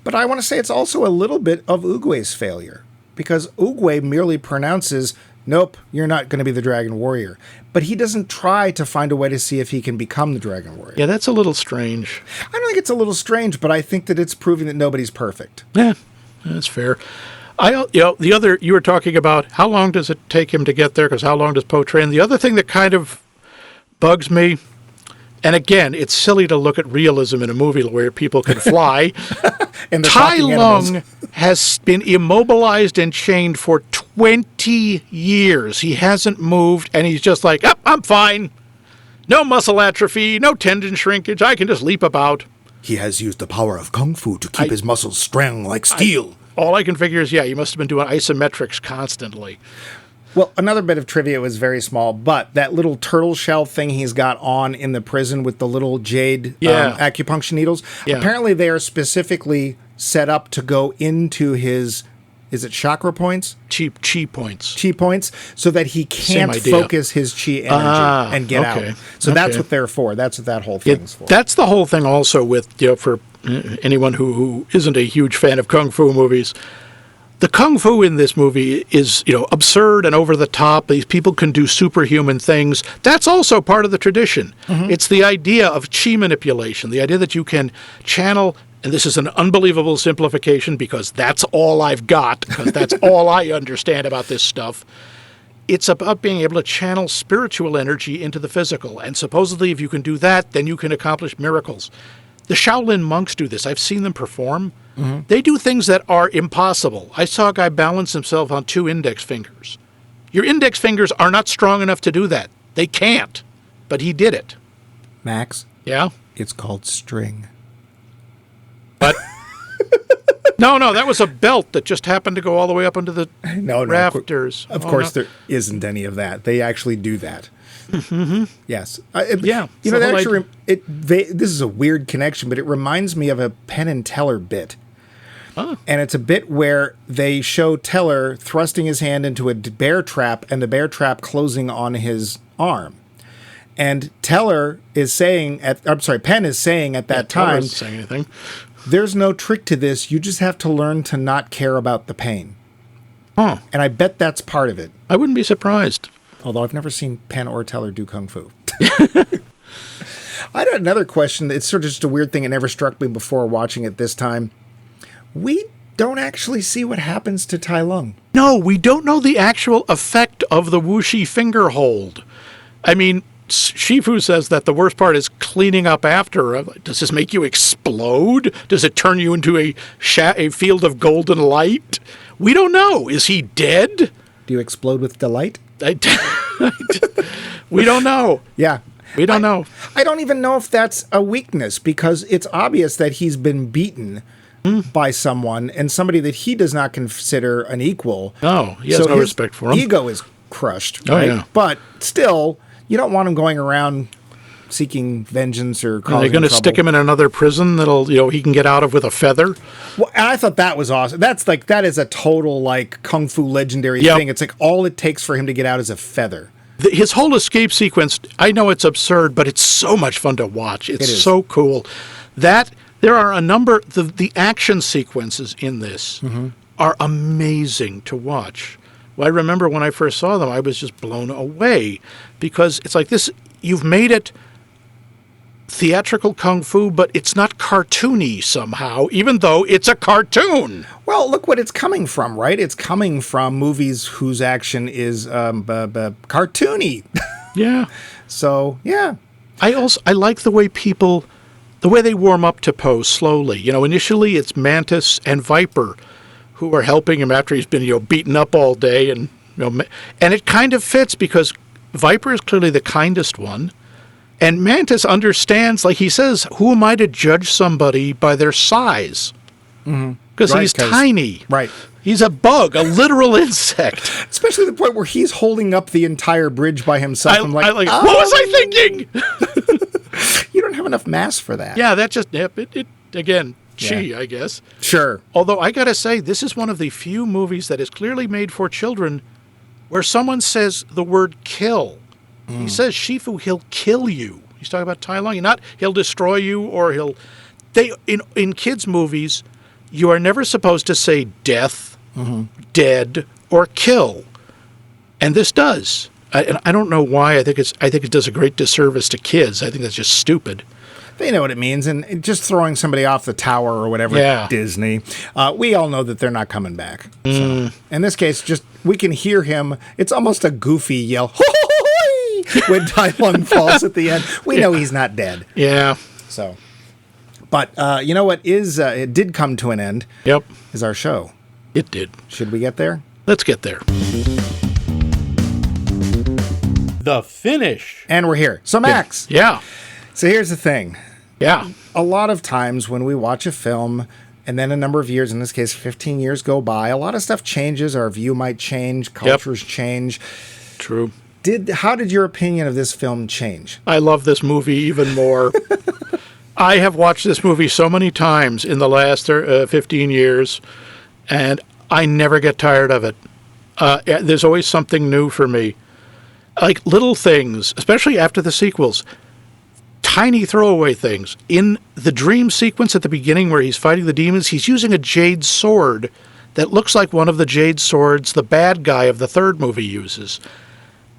But I want to say it's also a little bit of Oogway's failure. Because Oogway merely pronounces, nope, you're not going to be the Dragon Warrior. But he doesn't try to find a way to see if he can become the Dragon Warrior. Yeah, that's a little strange. I don't think it's a little strange, but I think that it's proving that nobody's perfect. Yeah, that's fair. You were talking about how long does it take him to get there, because how long does Poe train? The other thing that kind of bugs me, and again, it's silly to look at realism in a movie where people can fly. Tai Lung has been immobilized and chained for 20 years. He hasn't moved, and he's just like, I'm fine. No muscle atrophy, no tendon shrinkage. I can just leap about. He has used the power of Kung Fu to keep his muscles strong like steel. All I can figure is, he must have been doing isometrics constantly. Well, another bit of trivia was very small, but that little turtle shell thing he's got on in the prison with the little jade acupuncture needles, apparently they are specifically set up to go into his, is it chakra points? Chi points. Chi points, so that he can't focus his chi energy and get out. So that's what they're for. That's what that whole thing's for. That's the whole thing also with, for anyone who isn't a huge fan of Kung Fu movies. The Kung Fu in this movie is, absurd and over the top. These people can do superhuman things. That's also part of the tradition. Mm-hmm. It's the idea of chi manipulation, the idea that you can channel, and this is an unbelievable simplification because that's all I've got, because that's all I understand about this stuff. It's about being able to channel spiritual energy into the physical. And supposedly if you can do that, then you can accomplish miracles. The Shaolin monks do this. I've seen them perform. Mm-hmm. They do things that are impossible. I saw a guy balance himself on 2 index fingers. Your index fingers are not strong enough to do that. They can't. But he did it. Max? Yeah? It's called string. But no, that was a belt that just happened to go all the way up into the rafters. Of course, there isn't any of that. They actually do that. Mm-hmm. Yes. This is a weird connection, but it reminds me of a Penn and Teller bit. Oh. And it's a bit where they show Teller thrusting his hand into a bear trap and the bear trap closing on his arm. And Penn is saying at that time, wasn't saying anything. There's no trick to this. You just have to learn to not care about the pain. Huh. And I bet that's part of it. I wouldn't be surprised. Although I've never seen Penn or Teller do Kung Fu. I had another question. It's sort of just a weird thing. It never struck me before watching it this time. We don't actually see what happens to Tai Lung. No, we don't know the actual effect of the wuxi finger hold. I mean, Shifu says that the worst part is cleaning up after. Does this make you explode? Does it turn you into a field of golden light? We don't know. Is he dead? Do you explode with delight? We don't know. Yeah. We don't know. I don't even know if that's a weakness, because it's obvious that he's been beaten by someone, and somebody that he does not consider an equal. No, he has no respect for him. Ego is crushed. Oh, right? yeah. But still, you don't want him going around seeking vengeance or Are causing they going to trouble. stick him in another prison that'll, he can get out of with a feather? Well, and I thought that was awesome. That is a total like kung fu legendary Yep. thing. It's like all it takes for him to get out is a feather. His whole escape sequence, I know it's absurd, but it's so much fun to watch. It's is. so cool. There are a number, the action sequences in this are amazing to watch. Well, I remember when I first saw them, I was just blown away because it's like this, you've made it theatrical kung fu, but it's not cartoony somehow, even though it's a cartoon. Well, look what it's coming from, right? It's coming from movies whose action is cartoony. Yeah. So, yeah. I like the way they warm up to Poe slowly. Initially it's Mantis and Viper who are helping him after he's been, beaten up all day, and it kind of fits because Viper is clearly the kindest one, and Mantis understands, like he says, who am I to judge somebody by their size? Because he's tiny. Right. He's a bug, a literal insect. Especially the point where he's holding up the entire bridge by himself. I'm like, what was I thinking? You don't have enough mass for that. Yeah, that just, again, I guess. Sure. Although I got to say, this is one of the few movies that is clearly made for children where someone says the word kill. He says, Shifu, he'll kill you. He's talking about Tai Lung. He'll destroy you, or in kids' movies, you are never supposed to say death, dead, or kill. And this does. I don't know why. I think it does a great disservice to kids. I think that's just stupid. They know what it means, and just throwing somebody off the tower or whatever, Disney, we all know that they're not coming back. So, in this case, we can hear him. It's almost a goofy yell, "Hoi!" when Tai Lung falls at the end. We know he's not dead. Yeah. So, but you know what it did come to an end. Yep. Is our show. It did. Should we get there? Let's get there. The finish. And we're here. So, Max. Yeah. So here's the thing. Yeah. A lot of times when we watch a film and then a number of years, in this case 15 years, go by, a lot of stuff changes. Our view might change. Cultures change. True. How did your opinion of this film change? I love this movie even more. I have watched this movie so many times in the last 15 years, and I never get tired of it. There's always something new for me. Like little things, especially after the sequels. Tiny throwaway things. In the dream sequence at the beginning where he's fighting the demons, he's using a jade sword that looks like one of the jade swords the bad guy of the third movie uses.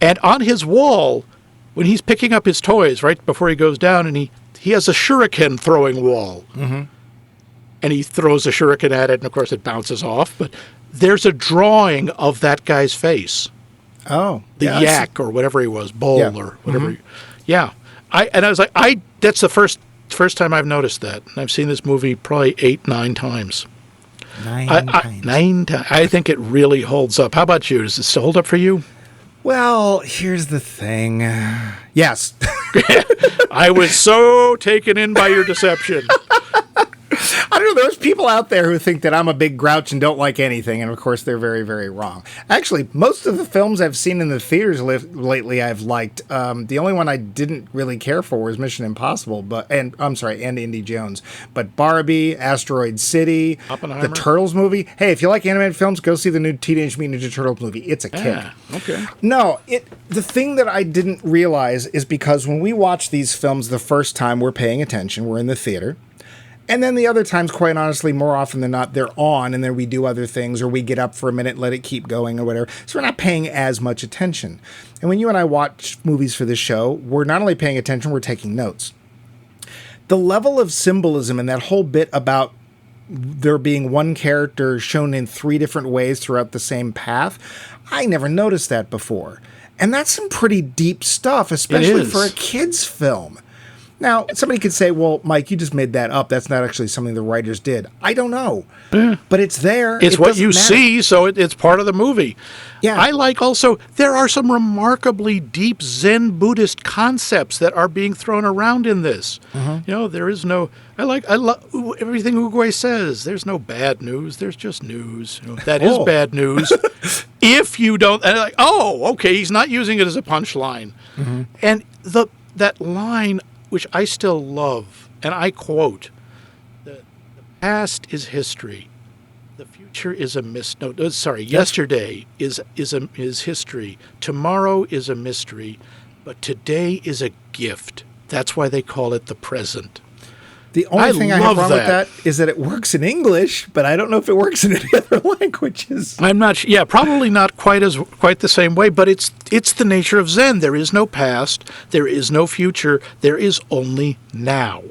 And on his wall, when he's picking up his toys right before he goes down, and he has a shuriken throwing wall. Mm-hmm. And he throws a shuriken at it, and of course it bounces off. But there's a drawing of that guy's face. Oh. The yak or whatever he was, Bull or whatever. Mm-hmm. Yeah. I was like, that's the first time I've noticed that. And I've seen this movie probably 8-9 times. 9 times. 9 times. I think it really holds up. How about you? Does it still hold up for you? Well, here's the thing. Yes. I was so taken in by your deception. I don't know. There's people out there who think that I'm a big grouch and don't like anything, and of course they're very, very wrong. Actually, most of the films I've seen in the theaters lately I've liked. The only one I didn't really care for was Mission Impossible, and Indy Jones. But Barbie, Asteroid City, Oppenheimer. The Turtles movie. Hey, if you like animated films, go see the new Teenage Mutant Ninja Turtles movie. It's a kick. Yeah, okay. No, the thing that I didn't realize is because when we watch these films the first time, we're paying attention. We're in the theater. And then the other times, quite honestly, more often than not, they're on, and then we do other things, or we get up for a minute, let it keep going, or whatever. So we're not paying as much attention. And when you and I watch movies for this show, we're not only paying attention, we're taking notes. The level of symbolism in that whole bit about there being one character shown in 3 different ways throughout the same path, I never noticed that before. And that's some pretty deep stuff, especially for a kid's film. Now, somebody could say, well, Mike, you just made that up. That's not actually something the writers did. I don't know. Yeah. But it's there. It's what you see, so it's part of the movie. Yeah. I like also, there are some remarkably deep Zen Buddhist concepts that are being thrown around in this. Mm-hmm. There is no, I love everything Uguay says. There's no bad news. There's just news. That is bad news. If you don't, and okay, he's not using it as a punchline. Mm-hmm. And that line, which I still love, and I quote, the past is history. The future is a yesterday is history. Tomorrow is a mystery, but today is a gift. That's why they call it the present. The only thing I have wrong with that is that it works in English, but I don't know if it works in any other languages. I'm not. Yeah, probably not quite the same way. But it's the nature of Zen. There is no past. There is no future. There is only now.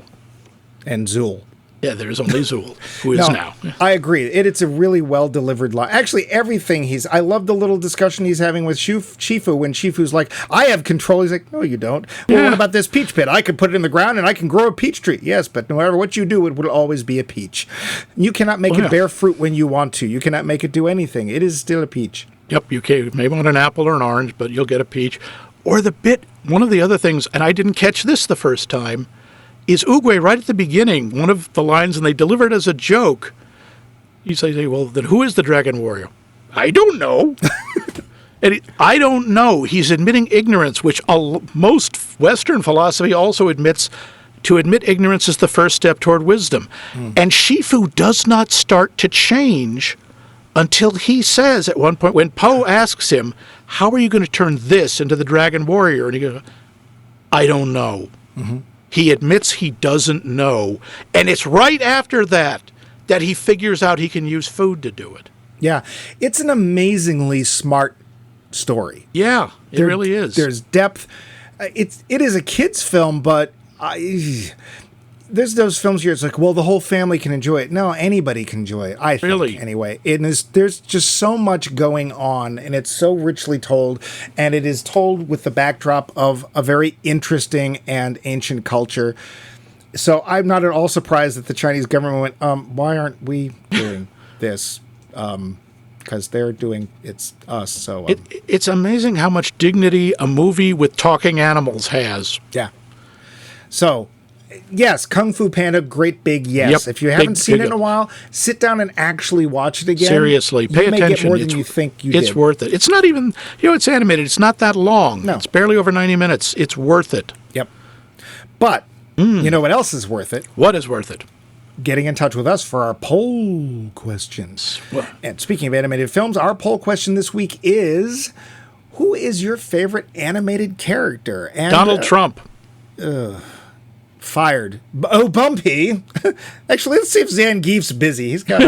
And Zool. Yeah, there is only Zool, who is now. I agree. It's a really well-delivered line. Actually, everything I love the little discussion he's having with Shifu when Shifu's like, I have control. He's like, no, you don't. Well, what about this peach pit? I could put it in the ground and I can grow a peach tree. Yes, but no matter what you do, it will always be a peach. You cannot make it bear fruit when you want to. You cannot make it do anything. It is still a peach. Yep, you may want an apple or an orange, but you'll get a peach. Or one of the other things, and I didn't catch this the first time, is Oogway right at the beginning, one of the lines, and they deliver it as a joke. You say, well, then who is the Dragon Warrior? I don't know. I don't know. He's admitting ignorance, which most Western philosophy also admits. To admit ignorance is the first step toward wisdom. And Shifu does not start to change until he says at one point, when Po asks him, how are you going to turn this into the Dragon Warrior? And he goes, I don't know. Mm-hmm. He admits he doesn't know. And it's right after that he figures out he can use food to do it. Yeah. It's an amazingly smart story. Yeah, it really is. There's depth. It is a kid's film, but there's those films where it's like, well, the whole family can enjoy it. No, anybody can enjoy it, I think, really? Anyway. There's just so much going on, and it's so richly told, and it is told with the backdrop of a very interesting and ancient culture. So I'm not at all surprised that the Chinese government went, why aren't we doing this? Because they're doing it's us. So it's amazing how much dignity a movie with talking animals has. Yeah. So, yes, Kung Fu Panda, great big yes. Yep, if you haven't seen it in a while, sit down and actually watch it again. Seriously, pay attention. You may get more than you think you did. It's worth it. It's not even, it's animated. It's not that long. No. It's barely over 90 minutes. It's worth it. Yep. But, you know what else is worth it? What is worth it? Getting in touch with us for our poll questions. Well, and speaking of animated films, our poll question this week is, who is your favorite animated character? And, Donald Trump. Fired. Oh, Bumpy. Actually, let's see if Zangief's busy. He's got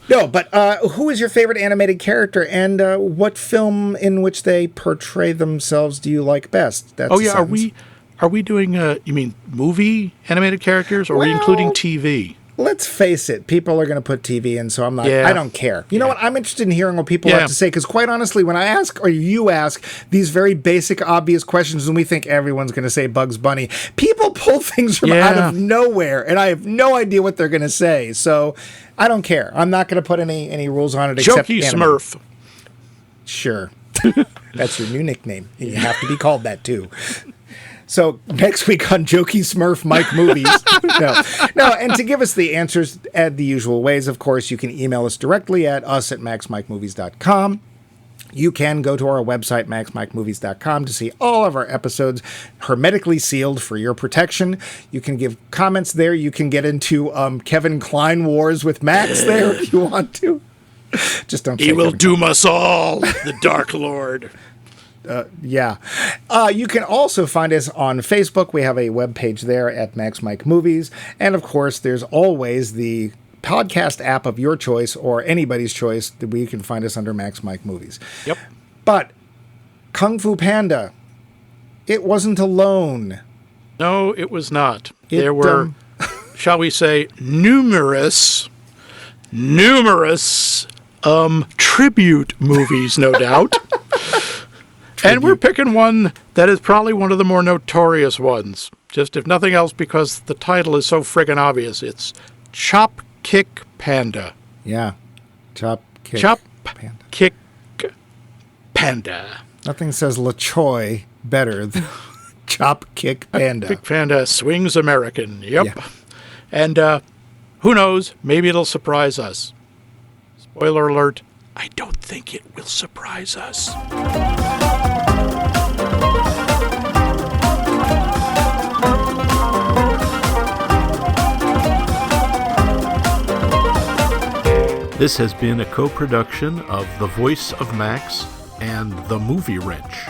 No, but who is your favorite animated character, and what film in which they portray themselves do you like best? That's Are we doing, you mean movie animated characters, or are we including TV? Let's face it, people are going to put TV in, so I don't care. You know what? I'm interested in hearing what people have to say, because quite honestly, when I ask, or you ask, these very basic, obvious questions, and we think everyone's going to say Bugs Bunny, people pull things from out of nowhere, and I have no idea what they're going to say, so I don't care. I'm not going to put any rules on it except Jokey Smurf. Sure. That's your new nickname. You have to be called that, too. So next week on Jokey Smurf Mike Movies. No, and to give us the answers at the usual ways, of course, you can email us directly at us@maxmikemovies.com. You can go to our website, maxmikemovies.com, to see all of our episodes hermetically sealed for your protection. You can give comments there. You can get into Kevin Kline wars with Max there if you want to. Just don't. He will doom us all, the Dark Lord. You can also find us on Facebook. We have a webpage there at Max Mike Movies. And of course, there's always the podcast app of your choice or anybody's choice that we can find us under Max Mike Movies. Yep. But Kung Fu Panda, it wasn't alone. No, it was not. There were, shall we say, numerous tribute movies, no doubt. And we're picking one that is probably one of the more notorious ones. Just if nothing else, because the title is so friggin' obvious. It's Chop Kick Panda. Yeah. Chop Kick Panda. Kick Panda. Nothing says La Choi better than Chop Kick Panda. Kick Panda swings American. Yep. Yeah. And who knows? Maybe it'll surprise us. Spoiler alert, I don't think it will surprise us. This has been a co-production of The Voice of Max and The Movie Wrench.